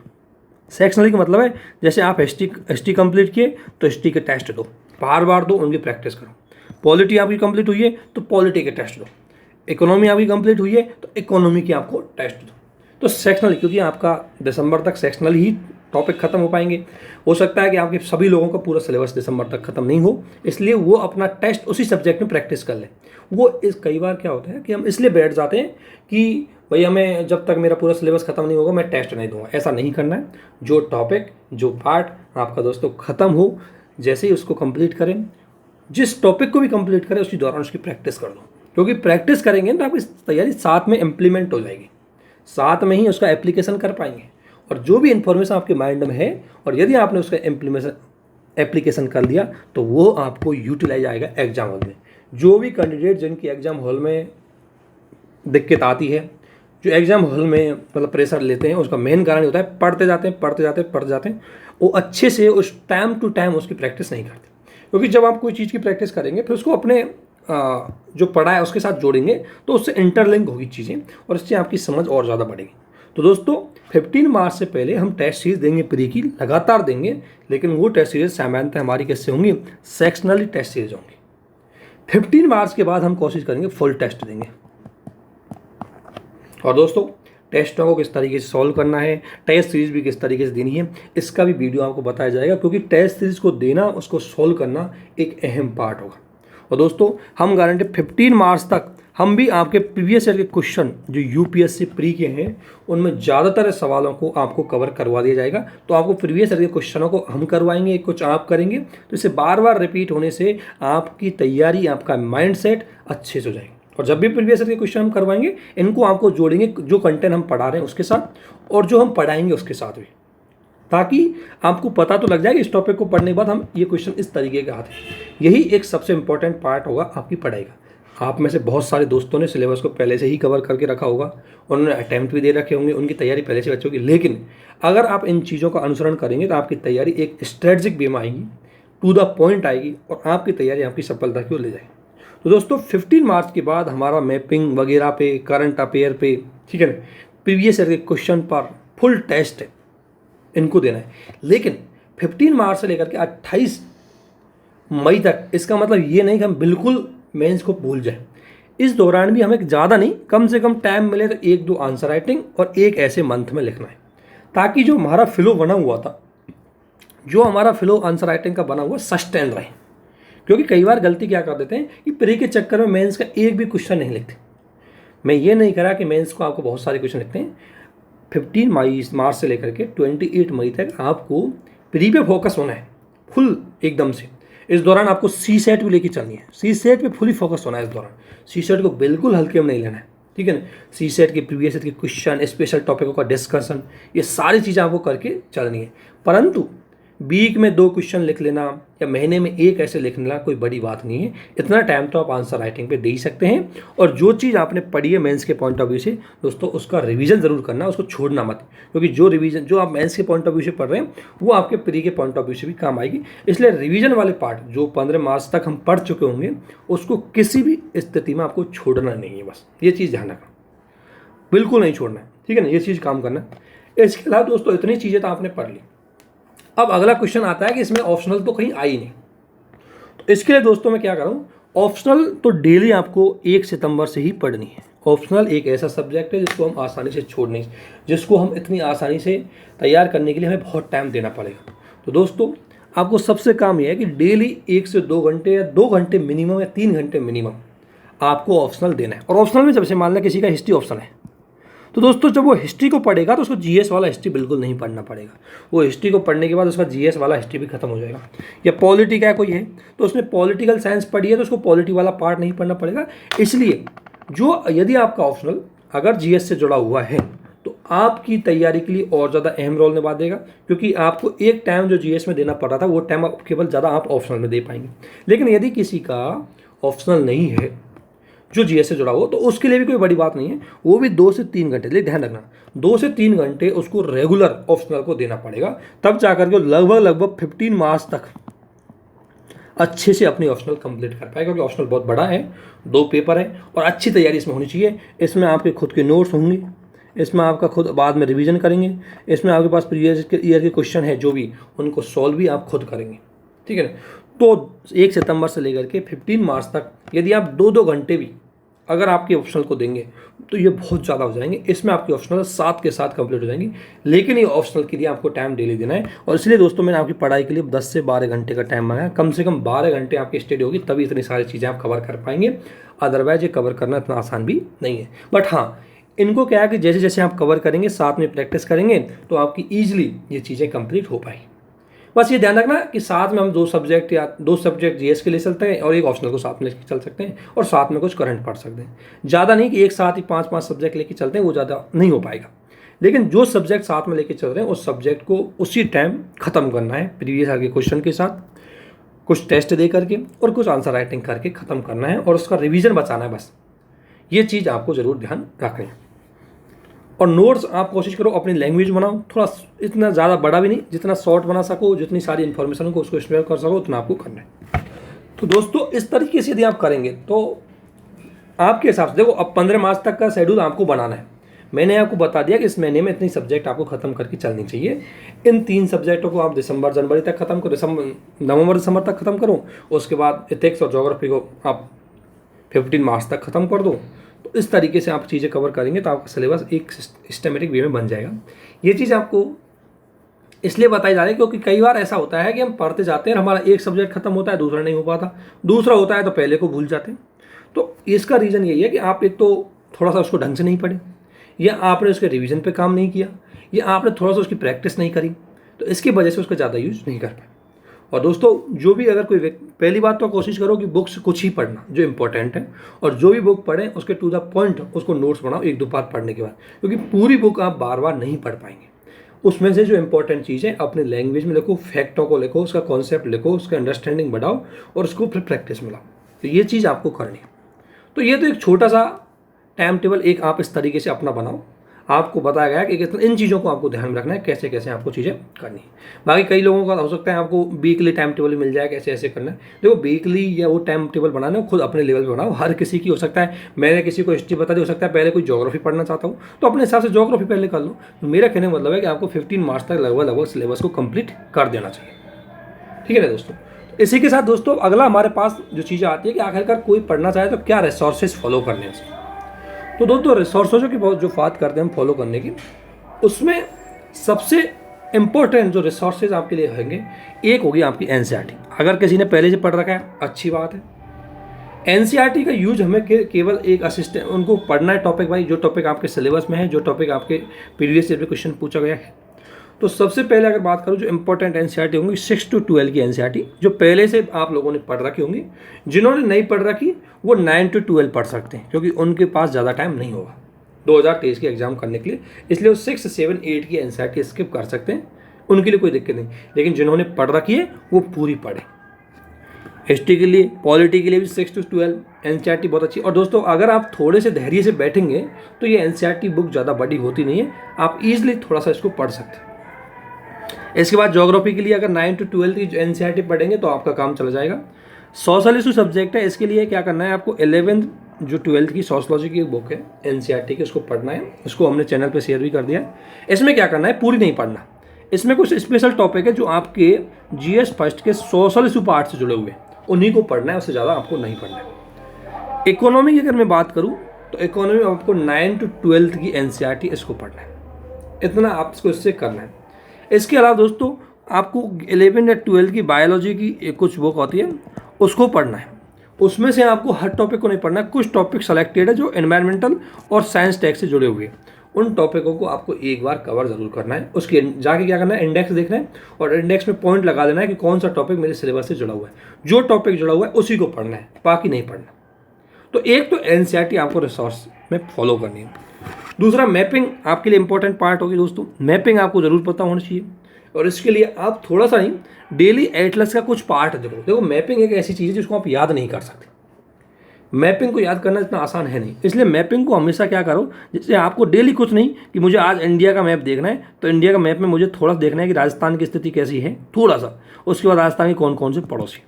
सेक्शनली का मतलब है जैसे आप हिस्ट्री कंप्लीट किए तो हिस्ट्री के टेस्ट दो, बार बार दो, उनकी प्रैक्टिस करो। पॉलिटी आपकी कंप्लीट हुई है तो पॉलिटी के टेस्ट दो। इकोनॉमी आपकी कंप्लीट हुई है तो इकोनॉमी के आपको टेस्ट दो। तो सेक्शनली, क्योंकि आपका दिसंबर तक सेक्शनल ही टॉपिक खत्म हो पाएंगे। हो सकता है कि आपके सभी लोगों का पूरा सिलेबस दिसंबर तक खत्म नहीं हो, इसलिए वो अपना टेस्ट उसी सब्जेक्ट में प्रैक्टिस कर लें। कई बार क्या होता है कि हम इसलिए बैठ जाते हैं कि भाई हमें जब तक मेरा पूरा सिलेबस खत्म नहीं होगा मैं टेस्ट नहीं दूंगा। ऐसा नहीं करना है। जो टॉपिक, जो पार्ट आपका दोस्तों खत्म हो, जैसे ही उसको कंप्लीट करें, जिस टॉपिक को भी कंप्लीट करें उसी दौरान उसकी प्रैक्टिस कर दो। क्योंकि प्रैक्टिस करेंगे तो आपकी तैयारी साथ में इम्प्लीमेंट हो जाएगी, साथ में ही उसका एप्लीकेशन कर पाएंगे। और जो भी इन्फॉर्मेशन आपके माइंड में है और यदि आपने उसका एप्लीकेशन कर दिया तो वो आपको यूटिलाइज आएगा एग्जाम हॉल में। जो भी कैंडिडेट जिनकी एग्जाम हॉल में दिक्कत आती है, जो एग्जाम हॉल में मतलब प्रेशर लेते हैं, उसका मेन कारण होता है पढ़ते जाते हैं, वो अच्छे से उस टाइम टू टाइम उसकी प्रैक्टिस नहीं करते। क्योंकि जब आप कोई चीज़ की प्रैक्टिस करेंगे फिर उसको अपने जो पढ़ा है उसके साथ जोड़ेंगे तो उससे इंटरलिंक होगी चीज़ें और इससे आपकी समझ और ज़्यादा बढ़ेगी। तो दोस्तों 15 मार्च से पहले हम टेस्ट सीरीज देंगे, प्री की लगातार देंगे, लेकिन वो टेस्ट सीरीज सामान्यतः हमारी कैसे होंगी? सेक्शनली टेस्ट सीरीज होंगी। 15 मार्च के बाद हम कोशिश करेंगे फुल टेस्ट देंगे। और दोस्तों टेस्टों को किस तरीके से सॉल्व करना है, टेस्ट सीरीज भी किस तरीके से देनी है, इसका भी वीडियो आपको बताया जाएगा। क्योंकि टेस्ट सीरीज को देना, उसको सॉल्व करना एक अहम पार्ट होगा। और दोस्तों हम गारंटी 15 मार्च तक हम भी आपके प्रीवियस ईयर के क्वेश्चन जो यूपीएससी प्री के हैं उनमें ज़्यादातर सवालों को आपको कवर करवा दिया जाएगा। तो आपको प्रीवियस ईयर के क्वेश्चनों को हम करवाएंगे, कुछ आप करेंगे, तो इसे बार बार रिपीट होने से आपकी तैयारी, आपका माइंडसेट अच्छे से हो जाएगा। और जब भी प्रीवियस ईयर के क्वेश्चन हम करवाएंगे, इनको आपको जोड़ेंगे जो कंटेंट हम पढ़ा रहे हैं उसके साथ और जो हम पढ़ाएंगे उसके साथ भी, ताकि आपको पता तो लग जाए कि इस टॉपिक को पढ़ने के बाद हम ये क्वेश्चन इस तरीके के आते हैं। यही एक सबसे इंपॉर्टेंट पार्ट होगा आपकी पढ़ाई का। आप में से बहुत सारे दोस्तों ने सिलेबस को पहले से ही कवर करके रखा होगा, उन्होंने अटैम्प्ट भी दे रखे होंगे, उनकी तैयारी पहले से अच्छी होगी। लेकिन अगर आप इन चीज़ों का अनुसरण करेंगे तो आपकी तैयारी एक स्ट्रेटजिक वे में आएगी, टू द पॉइंट आएगी और आपकी तैयारी आपकी सफलता की ओर ले जाएगी। तो दोस्तों 15 मार्च के बाद हमारा मैपिंग वगैरह पे, करंट अफेयर पे, ठीक है ना, प्रीवियस ईयर के क्वेश्चन पर फुल टेस्ट है, इनको देना है। लेकिन 15 मार्च से लेकर के 28 मई तक, इसका मतलब ये नहीं कि हम बिल्कुल मेंस को भूल जाए। इस दौरान भी हमें ज़्यादा नहीं, कम से कम टाइम मिले तो 1-2 आंसर राइटिंग और एक ऐसे मंथ में लिखना है, ताकि जो हमारा फ्लो बना हुआ था, जो हमारा फ्लो आंसर राइटिंग का बना हुआ सस्टेन रहे। क्योंकि कई बार गलती क्या कर देते हैं कि प्री के चक्कर में मेंस का एक भी क्वेश्चन नहीं लिखते। मैं ये नहीं करा कि मेंस को आपको बहुत सारे क्वेश्चन लिखते हैं। 15 मार्च से लेकर के 28 मई तक आपको प्री पे फोकस होना है फुल एकदम से। इस दौरान आपको सी सेट भी लेके चलनी है, सी सेट पे फुली फोकस होना है इस दौरान। सी सेट को बिल्कुल हल्के में नहीं लेना है, ठीक है ना। सी सेट के प्रीवियस के क्वेश्चन, स्पेशल टॉपिकों का डिस्कशन, ये सारी चीज़ें आपको करके चलनी है। परंतु वीक में 2 क्वेश्चन लिख लेना या महीने में एक ऐसे लिख लेना कोई बड़ी बात नहीं है। इतना टाइम तो आप आंसर राइटिंग पे दे ही सकते हैं। और जो चीज़ आपने पढ़ी है मेंस के पॉइंट ऑफ व्यू से दोस्तों, उसका रिवीजन ज़रूर करना, उसको छोड़ना मत। क्योंकि जो रिवीजन जो आप मेंस के पॉइंट ऑफ व्यू से पढ़ रहे हैं वो आपके प्री के पॉइंट ऑफ व्यू से भी काम आएगी। इसलिए रिवीजन वाले पार्ट जो 15 मार्च तक हम पढ़ चुके होंगे उसको किसी भी स्थिति में आपको छोड़ना नहीं है। बस ये चीज़ ध्यान रखना, बिल्कुल नहीं छोड़ना है, ठीक है ना। ये चीज़ काम करना है। इसके अलावा दोस्तों इतनी चीज़ें तो आपने पढ़ ली। अब अगला क्वेश्चन आता है कि इसमें ऑप्शनल तो कहीं आई नहीं, तो इसके लिए दोस्तों मैं क्या करूं, ऑप्शनल तो डेली आपको 1 सितंबर से ही पढ़नी है। ऑप्शनल एक ऐसा सब्जेक्ट है जिसको हम आसानी से छोड़ नहीं, जिसको हम इतनी आसानी से तैयार करने के लिए हमें बहुत टाइम देना पड़ेगा। तो दोस्तों आपको सबसे काम यह है कि डेली 1 से 2 घंटे या 2 घंटे मिनिमम या 3 घंटे मिनिमम आपको ऑप्शनल देना है। और ऑप्शनल में जब से मान लें किसी का हिस्ट्री ऑप्शन है, तो दोस्तों जब वो हिस्ट्री को पढ़ेगा तो उसको जीएस वाला हिस्ट्री बिल्कुल नहीं पढ़ना पड़ेगा। वो हिस्ट्री को पढ़ने के बाद उसका जीएस वाला हिस्ट्री भी खत्म हो जाएगा। या पॉलिटी का कोई है तो उसने पॉलिटिकल साइंस पढ़ी है तो उसको पॉलिटी वाला पार्ट नहीं पढ़ना पड़ेगा। इसलिए जो यदि आपका ऑप्शनल अगर जीएस से जुड़ा हुआ है तो आपकी तैयारी के लिए और ज़्यादा अहम रोल निभा देगा, क्योंकि आपको एक टाइम जो जीएस में देना पड़ रहा था वो टाइम आप केवल ज़्यादा आप ऑप्शनल में दे पाएंगे। लेकिन यदि किसी का ऑप्शनल नहीं है जो जीएस से जुड़ा हो तो उसके लिए भी कोई बड़ी बात नहीं है, वो भी 2 से 3 घंटे, लेकिन ध्यान रखना 2 से 3 घंटे उसको रेगुलर ऑप्शनल को देना पड़ेगा, तब जाकर के लगभग 15 मार्च तक अच्छे से अपनी ऑप्शनल कंप्लीट कर पाएगा। क्योंकि ऑप्शनल बहुत बड़ा है, 2 पेपर है और अच्छी तैयारी इसमें होनी चाहिए। इसमें आपके खुद के नोट्स होंगे, इसमें आपका खुद बाद में रिवीजन करेंगे, इसमें आपके पास प्रीवियस ईयर के क्वेश्चन है जो भी उनको सॉल्व भी आप खुद करेंगे, ठीक है ना। तो 1 सितंबर से लेकर के 15 मार्च तक यदि आप 2-2 घंटे भी अगर आपके ऑप्शनल को देंगे तो ये बहुत ज़्यादा हो जाएंगे। इसमें आपकी ऑप्शनल 7 के साथ कंप्लीट हो जाएंगी। लेकिन ये ऑप्शनल के लिए आपको टाइम डेली देना है। और इसलिए दोस्तों मैंने आपकी पढ़ाई के लिए 10 से 12 घंटे का टाइम मांगा। कम से कम 12 घंटे आपकी स्टडी होगी तभी इतनी सारी चीज़ें आप कवर कर पाएंगे। अदरवाइज ये कवर करना इतना आसान भी नहीं है। बट हाँ, इनको क्या है कि जैसे जैसे आप कवर करेंगे, साथ में प्रैक्टिस करेंगे तो आपकी ईजिली ये चीज़ें कंप्लीट हो पाएगी। बस ये ध्यान रखना कि साथ में हम 2 सब्जेक्ट या 2 सब्जेक्ट जीएस के ले चलते हैं और एक ऑप्शनल को साथ में लेके चल सकते हैं और साथ में कुछ करंट पढ़ सकते हैं। ज़्यादा नहीं कि एक साथ ही 5-5 सब्जेक्ट लेके चलते हैं, वो ज़्यादा नहीं हो पाएगा। लेकिन जो सब्जेक्ट साथ में लेके चल रहे हैं उस सब्जेक्ट को उसी टाइम ख़त्म करना है, प्रीवियस ईयर के क्वेश्चन के साथ कुछ टेस्ट दे करके और कुछ आंसर राइटिंग करके ख़त्म करना है और उसका रिविज़न बचाना है। बस ये चीज़ आपको ज़रूर ध्यान रखनी है। और नोट्स आप कोशिश करो अपनी लैंग्वेज बनाओ, थोड़ा इतना ज़्यादा बड़ा भी नहीं, जितना शॉर्ट बना सको, जितनी सारी इन्फॉर्मेशन को उसको स्टोर कर सको उतना आपको करना है। तो दोस्तों इस तरीके से यदि आप करेंगे तो आपके हिसाब से देखो, अब 15 मार्च तक का शेड्यूल आपको बनाना है। मैंने आपको बता दिया कि इस महीने में इतनी सब्जेक्ट आपको खत्म करके चलनी चाहिए। इन 3 सब्जेक्टों को आप दिसंबर जनवरी तक खत्म करो, नवंबर दिसंबर तक खत्म करो। उसके बाद इथिक्स और ज्योग्राफी को आप 15 मार्च तक खत्म कर दो। तो इस तरीके से आप चीज़ें कवर करेंगे तो आपका सिलेबस एक सिस्टमेटिक वे में बन जाएगा। ये चीज़ आपको इसलिए बताई जा रही है क्योंकि कई बार ऐसा होता है कि हम पढ़ते जाते हैं, हमारा एक सब्जेक्ट खत्म होता है, दूसरा नहीं हो पाता, दूसरा होता है तो पहले को भूल जाते हैं। तो इसका रीज़न यही है कि आप एक तो थोड़ा सा उसको ढंग से नहीं पढ़े, या आपने उसके रिवीजन पे काम नहीं किया, या आपने थोड़ा सा उसकी प्रैक्टिस नहीं करी, तो इसकी वजह से उसका ज़्यादा यूज़ नहीं कर पाए। और दोस्तों जो भी अगर कोई पहली बात तो कोशिश करो कि बुक्स कुछ ही पढ़ना जो इंपॉर्टेंट है, और जो भी बुक पढ़ें उसके टू द पॉइंट उसको नोट्स बनाओ एक दो बार पढ़ने के बाद, क्योंकि पूरी बुक आप बार बार नहीं पढ़ पाएंगे। उसमें से जो इंपॉर्टेंट चीज़ है अपने लैंग्वेज में लिखो, फैक्टों को लिखो, उसका कॉन्सेप्ट लिखो, उसका अंडरस्टैंडिंग बढ़ाओ और उसको फिर प्रैक्टिस में लाओ। तो ये चीज़ आपको करनी है। तो ये तो एक छोटा सा टाइम टेबल एक आप इस तरीके से अपना बनाओ। आपको बताया गया है कि इन चीज़ों को आपको ध्यान में रखना है, कैसे कैसे आपको चीज़ें करनी है। बाकी कई लोगों का हो सकता है आपको वीकली टाइम टेबल मिल जाए कैसे ऐसे करना है। देखो वीकली या वो टाइम टेबल बनाना खुद अपने लेवल पे बनाओ। हर किसी की हो सकता है, मैंने किसी को हिस्ट्री बता दी, हो सकता है पहले कोई ज्योग्राफी पढ़ना चाहता हूँ तो अपने हिसाब से ज्योग्राफी पहले कर लो। तो मेरा कहने का मतलब है कि आपको 15 मार्च तक लगभग सिलेबस को कंप्लीट कर देना चाहिए। ठीक है ना दोस्तों। इसी के साथ दोस्तों अगला हमारे पास जो चीज़ें आती है कि आखिरकार कोई पढ़ना चाहे तो क्या रिसोर्सेज फॉलो करने हैं। तो दोस्तों रिसोर्सों की बहुत जो बात करते हैं हम फॉलो करने की, उसमें सबसे इम्पोर्टेंट जो रिसोर्सेज आपके लिए होंगे, एक होगी आपकी एनसीईआरटी। अगर किसी ने पहले से पढ़ रखा है अच्छी बात है। एनसीईआरटी का यूज हमें केवल एक असिस्टेंट उनको पढ़ना है टॉपिक वाइज, जो टॉपिक आपके सिलेबस में है, जो टॉपिक आपके प्रीवियस ईयर में क्वेश्चन पूछा गया है। तो सबसे पहले अगर बात करूँ जो इंपॉर्टेंट एनसीईआरटी होंगी 6 to 12 की एनसीईआरटी, जो पहले से आप लोगों ने पढ़ रखी होंगी। जिन्होंने नहीं पढ़ रखी वो 9 to 12 पढ़ सकते हैं, क्योंकि उनके पास ज़्यादा टाइम नहीं होगा 2023 के एग्जाम करने के लिए, इसलिए वो 6, 7, 8 की एनसीईआरटी स्किप कर सकते हैं, उनके लिए कोई दिक्कत नहीं। लेकिन जिन्होंने पढ़ रखी है वो पूरी पढ़े। हिस्ट्री के लिए, पॉलिटी के लिए भी 6 to 12 एनसीईआरटी बहुत अच्छी। और दोस्तों अगर आप थोड़े से धैर्य से बैठेंगे तो ये एनसीईआरटी बुक ज़्यादा बड़ी होती नहीं है, आप ईजिली थोड़ा सा इसको पढ़ सकते हैं। इसके बाद ज्योग्राफी के लिए अगर 9 to 12 की एनसीईआरटी पढ़ेंगे तो आपका काम चला जाएगा। सोशल इशू सब्जेक्ट है, इसके लिए क्या करना है आपको 11th जो 12th की सोशलॉजी की बुक है एनसीईआरटी की, उसको पढ़ना है। उसको हमने चैनल पे शेयर भी कर दिया है। इसमें क्या करना है, पूरी नहीं पढ़ना, इसमें कुछ स्पेशल टॉपिक है जो आपके जीएस फर्स्ट के सोशल इशू पार्ट से जुड़े हुए हैं, उन्हीं को पढ़ना है, उससे ज़्यादा आपको नहीं पढ़ना है। इकोनॉमी की अगर मैं बात करूँ तो इकोनॉमी में आपको 9 to 12 की एनसीईआरटी इसको पढ़ना है, इतना आपको इससे करना है। इसके अलावा दोस्तों आपको 11 या 12 की बायोलॉजी की कुछ बुक होती है उसको पढ़ना है। उसमें से आपको हर टॉपिक को नहीं पढ़ना है, कुछ टॉपिक सेलेक्टेड है जो एनवायरमेंटल और साइंस टेक से जुड़े हुए हैं, उन टॉपिकों को आपको एक बार कवर जरूर करना है। उसके जाके क्या करना है, इंडेक्स देखना है और इंडेक्स में पॉइंट लगा देना है कि कौन सा टॉपिक मेरे सिलेबस से जुड़ा हुआ है। जो टॉपिक जुड़ा हुआ है उसी को पढ़ना है, बाकी नहीं पढ़ना। तो एक तो एनसीईआरटी आपको रिसोर्स में फॉलो करनी है। दूसरा मैपिंग आपके लिए इंपॉर्टेंट पार्ट होगी दोस्तों। मैपिंग आपको जरूर पता होना चाहिए, और इसके लिए आप थोड़ा सा नहीं डेली एटलस का कुछ पार्ट देखो। मैपिंग एक ऐसी चीज़ है जिसको आप याद नहीं कर सकते। मैपिंग को याद करना इतना आसान है नहीं, इसलिए मैपिंग को हमेशा क्या करो, जिससे आपको डेली कुछ नहीं कि मुझे आज इंडिया का मैप देखना है, तो इंडिया का मैप में मुझे थोड़ा सा देखना है कि राजस्थान की स्थिति कैसी है, थोड़ा सा। उसके बाद राजस्थान के कौन कौन से पड़ोसी,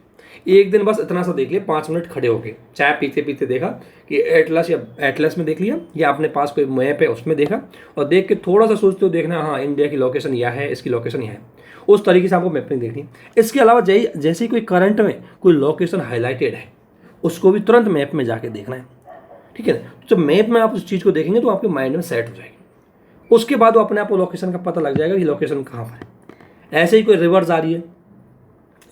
एक दिन बस इतना सा देख लिया, 5 मिनट खड़े होके चाय पीते पीते देखा कि एटलस में देख लिया, या अपने पास कोई मैप है उसमें देखा, और देख के थोड़ा सा सोचते हो देखना, हाँ इंडिया की लोकेशन यह है, इसकी लोकेशन यह है, उस तरीके से आपको मैपिंग देखनी है। इसके अलावा जैसे ही कोई करंट में कोई लोकेशन हाईलाइटेड है उसको भी तुरंत मैप में जाके देखना है। ठीक है ना। तो जब मैप में आप उस चीज़ को देखेंगे तो आपके माइंड में सेट हो जाएगी, उसके बाद वो अपने आप को लोकेशन का पता लग जाएगा कि लोकेशन कहाँ पर है। ऐसे ही कोई रिवर्स आ रही है,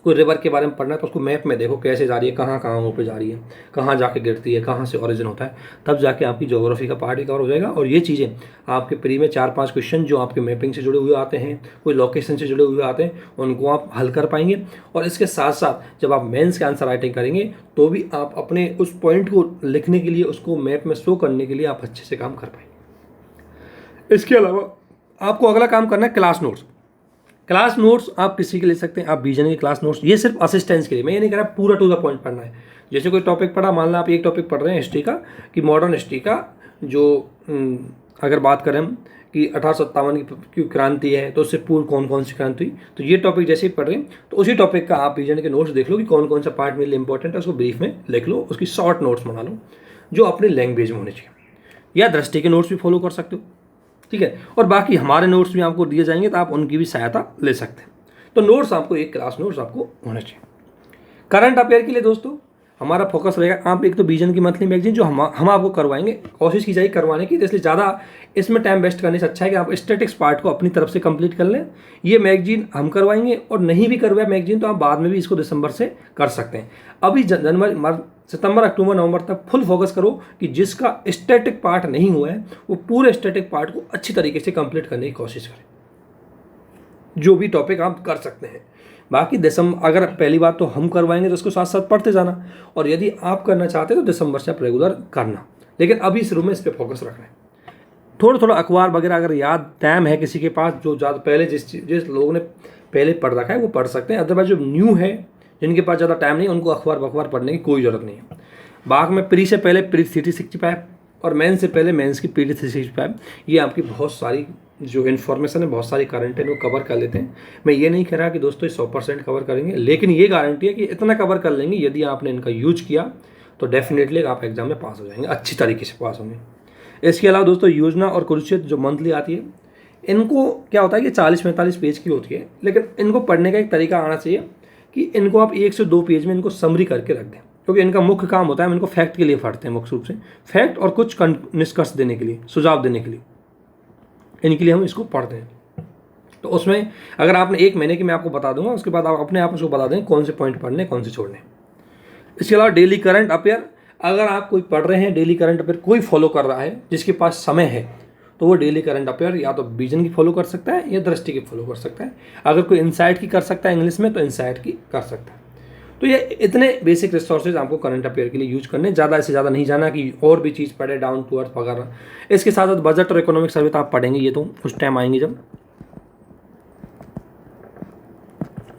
कोई रिवर के बारे में पढ़ना है तो उसको मैप में देखो कैसे जा रही है, कहाँ कहाँ पे जा रही है, कहाँ जाके गिरती है, कहाँ से ओरिजिन होता है, तब जाके आपकी ज्योग्राफी का पार्ट ही कवर हो जाएगा। और ये चीज़ें आपके प्री में 4-5 क्वेश्चन जो आपके मैपिंग से जुड़े हुए आते हैं, कोई लोकेशन से जुड़े हुए आते हैं, उनको आप हल कर पाएंगे। और इसके साथ साथ जब आप मेंस के आंसर राइटिंग करेंगे तो भी आप अपने उस पॉइंट को लिखने के लिए, उसको मैप में शो करने के लिए आप अच्छे से काम कर पाएंगे। इसके अलावा आपको अगला काम करना है क्लास नोट्स। क्लास नोट्स आप किसी के ले सकते हैं, आप बीजन के क्लास नोट्स, ये सिर्फ असिस्टेंस के लिए, मैं ये नहीं कह रहा पूरा टू द पॉइंट पढ़ना है। जैसे कोई टॉपिक पढ़ा, मान लो आप एक टॉपिक पढ़ रहे हैं हिस्ट्री का, कि मॉडर्न हिस्ट्री का जो अगर बात करें हम कि 1857 की क्रांति है तो उससे पूर्व कौन कौन सी क्रांति हुई, तो ये टॉपिक जैसे ही पढ़ रहे हैं तो उसी टॉपिक का आप बीजन के नोट्स देख लो कि कौन कौन सा पार्ट मेरे लिए इंपॉर्टेंट है, उसको ब्रीफ में लिख लो, उसकी शॉर्ट नोट्स बना लो जो अपनी लैंग्वेज में होने चाहिए। या दृष्टि के नोट्स भी फॉलो कर सकते हो, ठीक है। और बाकी हमारे नोट्स भी आपको दिए जाएंगे तो आप उनकी भी सहायता ले सकते हैं। तो नोट्स आपको, एक क्लास नोट्स आपको होना चाहिए। करंट अफेयर के लिए दोस्तों हमारा फोकस रहेगा, आप एक तो बीजन की मंथली मैगजीन जो हम आपको करवाएंगे, कोशिश की जाएगी करवाने की, तो इसलिए ज़्यादा इसमें टाइम वेस्ट करने से अच्छा है कि आप स्टैटिक्स पार्ट को अपनी तरफ से कंप्लीट कर लें। ये मैगजीन हम करवाएंगे, और नहीं भी करवाया मैगजीन तो आप बाद में भी इसको दिसंबर से कर सकते हैं। अभी जनवरी सितंबर, अक्टूबर, नवंबर तक फुल फोकस करो कि जिसका स्टैटिक पार्ट नहीं हुआ है वो पूरे स्टैटिक पार्ट को अच्छी तरीके से कंप्लीट करने की कोशिश करें, जो भी टॉपिक आप कर सकते हैं। बाकी दिसंबर, अगर पहली बात तो हम करवाएंगे तो उसको साथ साथ पढ़ते जाना, और यदि आप करना चाहते हैं तो दिसंबर से आप रेगुलर करना, लेकिन अभी शुरू में इस पर फोकस रखना है। थोड़ा थोड़ा अखबार वगैरह अगर याद टाइम है किसी के पास, जो ज़्यादा पहले जिस लोगों ने पहले पढ़ रखा है वो पढ़ सकते हैं, अदरवाइज जो न्यू है जिनके पास ज़्यादा टाइम नहीं उनको अखबार पढ़ने की कोई ज़रूरत नहीं है। बाग में प्री से पहले प्री 365 और मेंस से पहले मेंस की प्री 365, ये आपकी बहुत सारी जो इन्फॉर्मेशन है, बहुत सारी करंट है वो कवर कर लेते हैं। मैं ये नहीं कह रहा कि दोस्तों 100% कवर करेंगे, लेकिन ये गारंटी है कि इतना कवर कर लेंगे यदि आपने इनका यूज किया तो डेफिनेटली आप एग्जाम में पास हो जाएंगे, अच्छी तरीके से पास होंगे। इसके अलावा दोस्तों योजना और कुरुक्षेत्र जो मंथली आती है, इनको क्या होता है कि 40-45 पेज की होती है, लेकिन इनको पढ़ने का एक तरीका आना चाहिए कि इनको आप 1 से 2 पेज में इनको समरी करके रख दें, क्योंकि इनका मुख्य काम होता है, हम इनको फैक्ट के लिए पढ़ते हैं, मुख्य रूप से फैक्ट और कुछ निष्कर्ष देने के लिए, सुझाव देने के लिए, इनके लिए हम इसको पढ़ते हैं। तो उसमें अगर आपने 1 महीने की मैं आपको बता दूंगा, उसके बाद आप अपने आप उसको बता दें कौन से पॉइंट पढ़ने कौन से छोड़ने। इसके अलावा डेली करंट अफेयर, अगर आप कोई पढ़ रहे हैं डेली करंट अफेयर, कोई फॉलो कर रहा है जिसके पास समय है, तो वो डेली करंट अफेयर या तो विजन की फॉलो कर सकता है या दृष्टि की फॉलो कर सकता है। अगर कोई इनसाइट की कर सकता है इंग्लिश में तो इनसाइट की कर सकता है। तो ये इतने बेसिक रिसोर्सेज आपको करंट अफेयर के लिए यूज करने, ज़्यादा से ज़्यादा नहीं जाना कि और भी चीज़ पढ़े, डाउन टू अर्थ वगैरह। इसके साथ साथ बजट और इकोनॉमिक सर्वे तो आप पढ़ेंगे, ये तो उस टाइम आएंगे जब,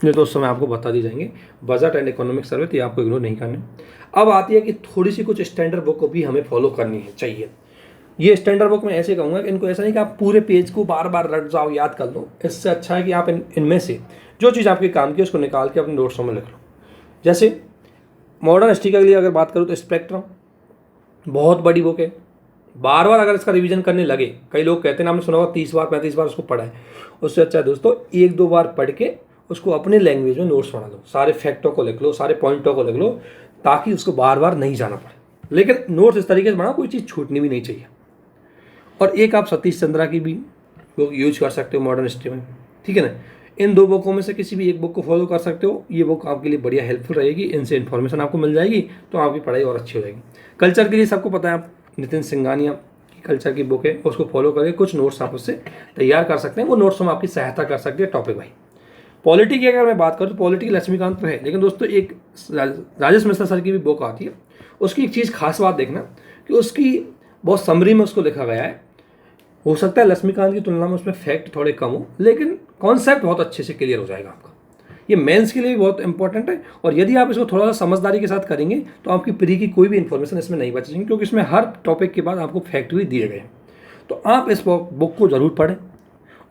ये तो उस समय आपको बता दी जाएंगे। बजट एंड इकोनॉमिक सर्वे तो ये आपको इग्नोर नहीं करने। अब आती है कि थोड़ी सी कुछ स्टैंडर्ड बुक को भी हमें फॉलो करनी है चाहिए। ये स्टैंडर्ड बुक में ऐसे कहूँगा कि इनको ऐसा नहीं कि आप पूरे पेज को बार बार रट जाओ, याद कर लो। इससे अच्छा है कि आप इनमें से जो चीज़ आपके काम की उसको निकाल के अपने नोट्सों में लिख लो। जैसे मॉडर्न हिस्ट्री के लिए अगर बात करूँ तो स्पेक्ट्रम बहुत बड़ी बुक है, बार बार अगर इसका रिवीजन करने लगे, कई लोग कहते हैं ना, आपने सुना होगा 30 बार 35 बार उसको पढ़ा है, उससे अच्छा है दोस्तों 1-2 बार पढ़ के उसको अपने लैंग्वेज में नोट्स बना लो, सारे फैक्टों को लिख लो, सारे पॉइंटों को लिख लो, ताकि उसको बार बार नहीं जाना पड़े। लेकिन नोट्स इस तरीके से बनाओ कोई चीज़ छूटनी भी नहीं चाहिए। और एक आप सतीश चंद्रा की भी बुक यूज कर सकते हो मॉडर्न हिस्ट्री में, ठीक है ना। इन 2 बुकों में से किसी भी एक बुक को फॉलो कर सकते हो, ये बुक आपके लिए बढ़िया हेल्पफुल रहेगी, इनसे इन्फॉर्मेशन आपको मिल जाएगी, तो आपकी पढ़ाई और अच्छी हो जाएगी। कल्चर के लिए सबको पता है, आप नितिन सिंघानिया की कल्चर की बुक है, उसको फॉलो करके कुछ नोट्स आप उससे तैयार कर सकते हैं, वो नोट्स में आपकी सहायता कर सकते हैं टॉपिक वाइज। पॉलिटी की अगर मैं बात करूँ तो पॉलिटी लक्ष्मीकांत तो है, लेकिन दोस्तों एक राजेश मिश्रा सर की भी बुक आती है, उसकी एक चीज़ खास बात देखना कि उसकी बहुत समरी में उसको लिखा गया है। हो सकता है लक्ष्मीकांत की तुलना में उसमें फैक्ट थोड़े कम हो, लेकिन कॉन्सेप्ट बहुत अच्छे से क्लियर हो जाएगा आपका। ये मेंस के लिए भी बहुत इंपॉर्टेंट है, और यदि आप इसको थोड़ा सा समझदारी के साथ करेंगे तो आपकी प्री की कोई भी इन्फॉर्मेशन इसमें नहीं बचेगी, क्योंकि इसमें हर टॉपिक के बाद आपको फैक्ट भी दिए गए हैं। तो आप इस बुक को ज़रूर पढ़ें।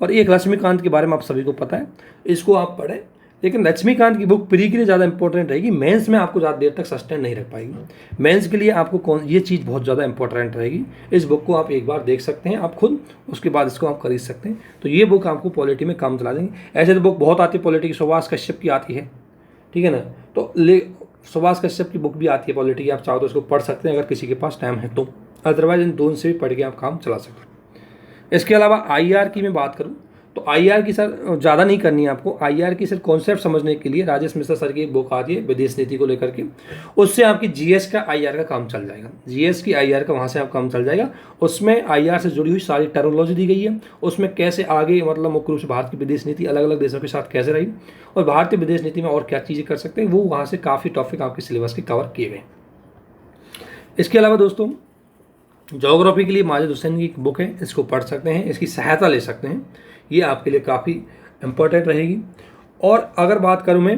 और एक लक्ष्मीकांत के बारे में आप सभी को पता है, इसको आप पढ़ें, लेकिन लक्ष्मीकांत की बुक प्री के लिए ज़्यादा इंपॉर्टेंट रहेगी, मेंस में आपको ज़्यादा देर तक सस्टेन नहीं रख पाएगी। मेंस के लिए आपको ये चीज़ बहुत ज़्यादा इंपॉर्टेंट रहेगी। इस बुक को आप एक बार देख सकते हैं आप खुद, उसके बाद इसको आप खरीद सकते हैं। तो ये बुक आपको पॉलिटी में काम चला देंगे। ऐसे तो बुक बहुत आती है पॉलिटी की, सुभाष कश्यप की आती है, ठीक है ना, तो सुभाष कश्यप की बुक भी आती है पॉलिटी की, आप चाहो तो उसको पढ़ सकते हैं अगर किसी के पास टाइम है तो, अदरवाइज इन दोनों से भी पढ़ के आप काम चला सकते हैं। इसके अलावा IR की मैं बात करूँ तो IR की सर ज़्यादा नहीं करनी है आपको। IR की सिर्फ कॉन्सेप्ट समझने के लिए राजेश मिश्रा सर की एक बुक आती है विदेश नीति को लेकर के, उससे आपकी GS का IR का काम चल जाएगा। GS की IR का वहाँ से आप काम चल जाएगा। उसमें IR से जुड़ी हुई सारी टर्मिनोलॉजी दी गई है, उसमें कैसे आगे मतलब मुख्य रूप से भारत की विदेश नीति अलग अलग देशों के साथ कैसे रही, और भारतीय विदेश नीति में और क्या चीज़ें कर सकते हैं, वो वहाँ से काफ़ी टॉपिक आपके सिलेबस के कवर किए गए। इसके अलावा दोस्तों ज्योग्राफी के लिए माजिद हुसैन की एक बुक है, इसको पढ़ सकते हैं, इसकी सहायता ले सकते हैं, ये आपके लिए काफ़ी इम्पोर्टेंट रहेगी। और अगर बात करूं मैं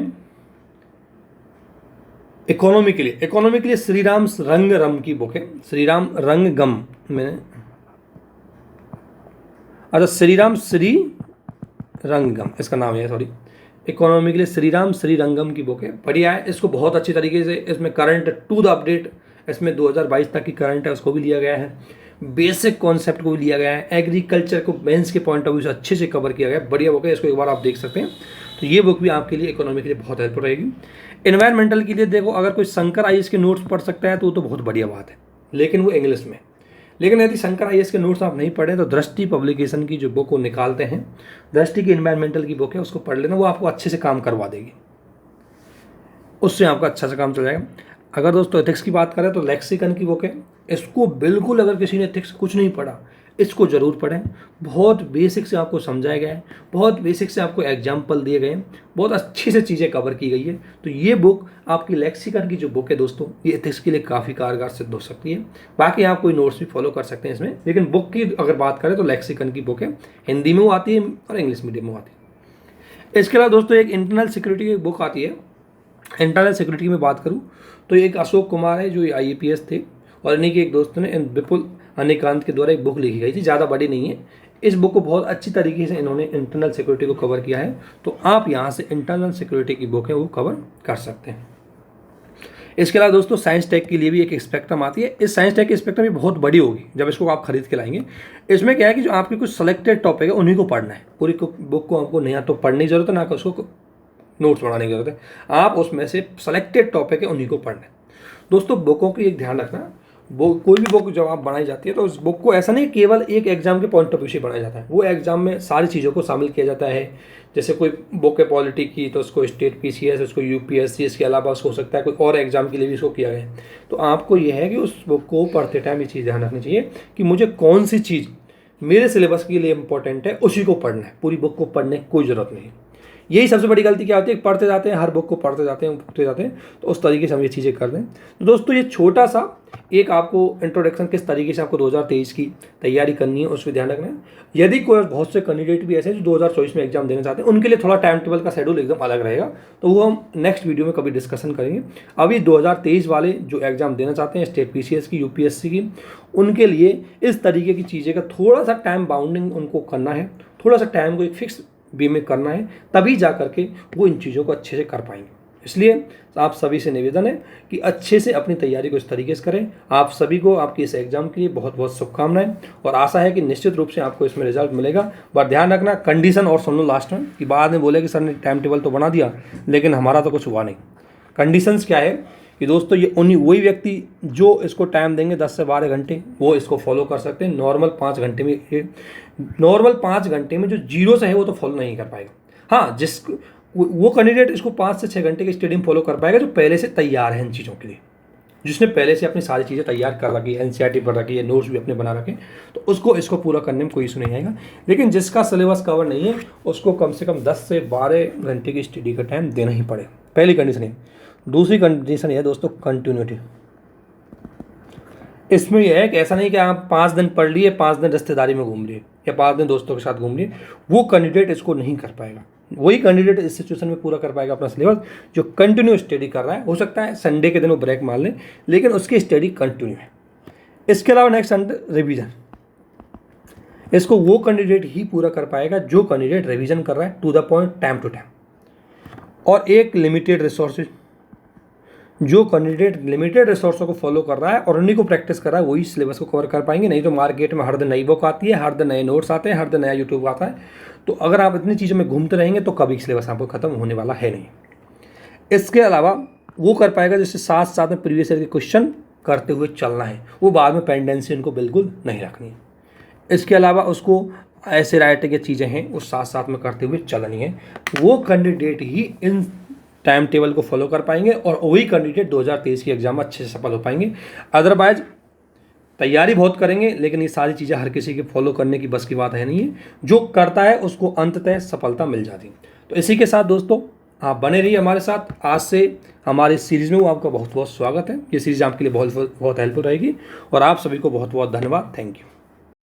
इकोनॉमी के लिए श्रीराम रंगरम की बुक है, श्रीराम रंगगम मैंने श्रीराम श्री रंगगम इसका नाम है, सॉरी। इकोनॉमी के लिए श्रीराम श्री रंगम की बुक है, बढ़िया है। इसको बहुत अच्छी तरीके से इसमें करंट टू द अपडेट, इसमें 2022 तक की करंट है उसको भी लिया गया है, बेसिक कॉन्सेप्ट को भी लिया गया है, एग्रीकल्चर को मेंस के पॉइंट ऑफ व्यू से अच्छे से कवर किया गया है, बढ़िया बुक है, इसको एक बार आप देख सकते हैं। तो ये बुक भी आपके लिए इकोनॉमी के लिए बहुत हेल्पफुल रहेगी। एनवायरमेंटल के लिए देखो, अगर कोई शंकर IAS के नोट्स पढ़ सकता है तो वो तो बहुत बढ़िया बात है, लेकिन वो इंग्लिश में। लेकिन यदि शंकर IAS के नोट्स आप नहीं पढ़ें तो दृष्टि पब्लिकेशन की जो बुक को निकालते हैं, दृष्टि की एनवायरमेंटल की बुक है, उसको पढ़ लेना, वो आपको अच्छे से काम करवा देगी, उससे आपका अच्छा सा काम चल जाएगा। अगर दोस्तों एथिक्स की बात करें तो लेक्सिकन की बुक है, इसको बिल्कुल अगर किसी ने एथिक्स कुछ नहीं पढ़ा इसको ज़रूर पढ़ें। बहुत बेसिक से आपको समझाया गया है, बहुत बेसिक से आपको एग्जाम्पल दिए गए हैं, बहुत अच्छी से चीज़ें कवर की गई है। तो ये बुक आपकी लेक्सिकन की जो बुक है दोस्तों, ये एथिक्स के लिए काफ़ी कारगर सिद्ध हो सकती है। बाकी आप कोई नोट्स भी फॉलो कर सकते हैं इसमें, लेकिन बुक की अगर बात करें तो लेक्सिकन की बुक है, हिंदी में वो आती है और इंग्लिश मीडियम में आती है। इसके अलावा दोस्तों एक इंटरनल सिक्योरिटी की बुक आती है। इंटरनल सिक्योरिटी में बात करूँ तो एक अशोक कुमार है जो IAPS थे, और इन्हीं के एक दोस्त ने विपुल अनिकांत के द्वारा एक बुक लिखी गई थी, ज़्यादा बड़ी नहीं है। इस बुक को बहुत अच्छी तरीके से इन्होंने इंटरनल सिक्योरिटी को कवर किया है, तो आप यहाँ से इंटरनल सिक्योरिटी की बुक है वो कवर कर सकते हैं। इसके अलावा दोस्तों साइंस टेक के लिए भी एक स्पेक्ट्रम आती है। इस साइंस टेक की स्पेक्ट्रम भी बहुत बड़ी होगी जब इसको आप खरीद के लाएंगे। इसमें क्या है कि जो आपके कुछ सेलेक्टेड टॉपिक है उन्हीं को पढ़ना है, पूरी बुक को आपको नहीं तो पढ़ने की जरूरत है, ना उसको नोट्स बनाने की जरूरत है। आप उसमें से सेलेक्टेड टॉपिक है उन्हीं को पढ़ना है। दोस्तों बुकों की एक ध्यान रखना, वो कोई भी बुक जब आप बनाई जाती है तो उस बुक को ऐसा नहीं केवल एक एग्जाम के पॉइंट ऑफ व्यू से बनाया जाता है, वो एग्जाम में सारी चीज़ों को शामिल किया जाता है। जैसे कोई बुक है पॉलिटी की तो उसको स्टेट PCS, उसको UPSC, इसके अलावा उसको हो सकता है कोई और एग्जाम के लिए भी इसको किया गया है। तो आपको यह है कि उस बुक को पढ़ते टाइम ये चीज़ ध्यान रखनी चाहिए कि मुझे कौन सी चीज़ मेरे सिलेबस के लिए इंपॉर्टेंट है उसी को पढ़ना है, पूरी बुक को पढ़ने की कोई ज़रूरत नहीं। यही सबसे बड़ी गलती क्या होती है, पढ़ते जाते हैं, हर बुक को पढ़ते जाते हैं, तो उस तरीके से हम ये चीज़ें कर दें। तो दोस्तों ये छोटा सा एक आपको इंट्रोडक्शन किस तरीके से आपको 2023 की तैयारी करनी है उस पर ध्यान रखना है। यदि कोई बहुत से कैंडिडेट भी ऐसे हैं जो 2024 में एग्जाम देना चाहते हैं, उनके लिए थोड़ा टाइम टेबल का शेड्यूल एकदम अलग रहेगा, तो वो हम नेक्स्ट वीडियो में कभी डिस्कशन करेंगे। अभी 2023 वाले जो एग्जाम देना चाहते हैं स्टेट PCS की, UPSC की, उनके लिए इस तरीके की चीज़ें का थोड़ा सा टाइम बाउंडिंग उनको करना है, थोड़ा सा टाइम को एक फिक्स वे में करना है, तभी जा करके वो इन चीज़ों को अच्छे से कर पाएंगे। इसलिए आप सभी से निवेदन है कि अच्छे से अपनी तैयारी को इस तरीके से करें। आप सभी को आपके इस एग्जाम के लिए बहुत बहुत शुभकामनाएं, और आशा है कि निश्चित रूप से आपको इसमें रिजल्ट मिलेगा। पर ध्यान रखना कंडीशन और सुन लो लास्ट में कि बाद में बोले कि सर ने टाइम टेबल तो बना दिया लेकिन हमारा तो कुछ हुआ नहीं। कंडीशंस क्या है कि दोस्तों ये वही व्यक्ति जो इसको टाइम देंगे 10 से 12 घंटे वो इसको फॉलो कर सकते हैं। नॉर्मल 5 घंटे में जो जीरो से है वो तो फॉलो नहीं कर पाएगा। हाँ, वो कैंडिडेट इसको 5 से 6 घंटे की स्टडी फॉलो कर पाएगा जो पहले से तैयार है इन चीज़ों के लिए, जिसने पहले से अपनी सारी चीज़ें तैयार कर रखी है, NCERT पढ़ रखी है, नोट्स भी अपने बना रखे, तो उसको इसको पूरा करने में कोई इशू नहीं आएगा। लेकिन जिसका सिलेबस कवर नहीं है उसको कम से कम 10 से 12 घंटे की स्टडी का टाइम देना ही पड़े, पहली कंडीशन है। दूसरी कंडीशन है दोस्तों कंटिन्यूटी। इसमें यह है कि ऐसा नहीं कि आप 5 दिन पढ़ लिए, 5 दिन रिश्तेदारी में घूम लिए या 5 दिन दोस्तों के साथ घूम लिए, वो कैंडिडेट इसको नहीं कर पाएगा। वही कैंडिडेट इस सिचुएशन में पूरा कर पाएगा अपना सिलेबस जो कंटिन्यू स्टडी कर रहा है। हो सकता है संडे के दिन वो ब्रेक मार ले, लेकिन उसकी स्टडी कंटिन्यू है। इसके अलावा नेक्स्ट रिवीजन, इसको वो कैंडिडेट ही पूरा कर पाएगा जो कैंडिडेट रिवीजन कर रहा है to the point, time to time. और एक लिमिटेड रिसोर्सेज, जो कैंडिडेट लिमिटेड रिसोर्सों को फॉलो कर रहा है और उन्हीं को प्रैक्टिस कर रहा है, वही सिलेबस को कवर कर पाएंगे। नहीं तो मार्केट में हर दिन नई बुक आती है, हर दिन नए नोट्स आते हैं, हर दिन नया यूट्यूब आता है, तो अगर आप इतनी चीज़ों में घूमते रहेंगे तो कभी सिलेबस आपको खत्म होने वाला है नहीं। इसके अलावा वो कर पाएगा जिससे साथ साथ में प्रीवियस ईयर के क्वेश्चन करते हुए चलना है, वो बाद में पेंडेंसी उनको बिल्कुल नहीं रखनी है। इसके अलावा उसको ऐसे राइटिंग की चीज़ें हैं वो साथ साथ में करते हुए चलनी है। वो candidate he in time table को फॉलो कर पाएंगे और वही कैंडिडेट 2023 की एग्जाम में अच्छे से सफल हो पाएंगे। अदरवाइज तैयारी बहुत करेंगे लेकिन ये सारी चीज़ें हर किसी के फॉलो करने की बस की बात है नहीं है। जो करता है उसको अंततः सफलता मिल जाती है। तो इसी के साथ दोस्तों आप बने रहिए हमारे साथ। आज से हमारे सीरीज़ में आपका बहुत बहुत स्वागत है। ये सीरीज़ आपके लिए बहुत हेल्पफुल रहेगी और आप सभी को बहुत बहुत धन्यवाद। Thank you.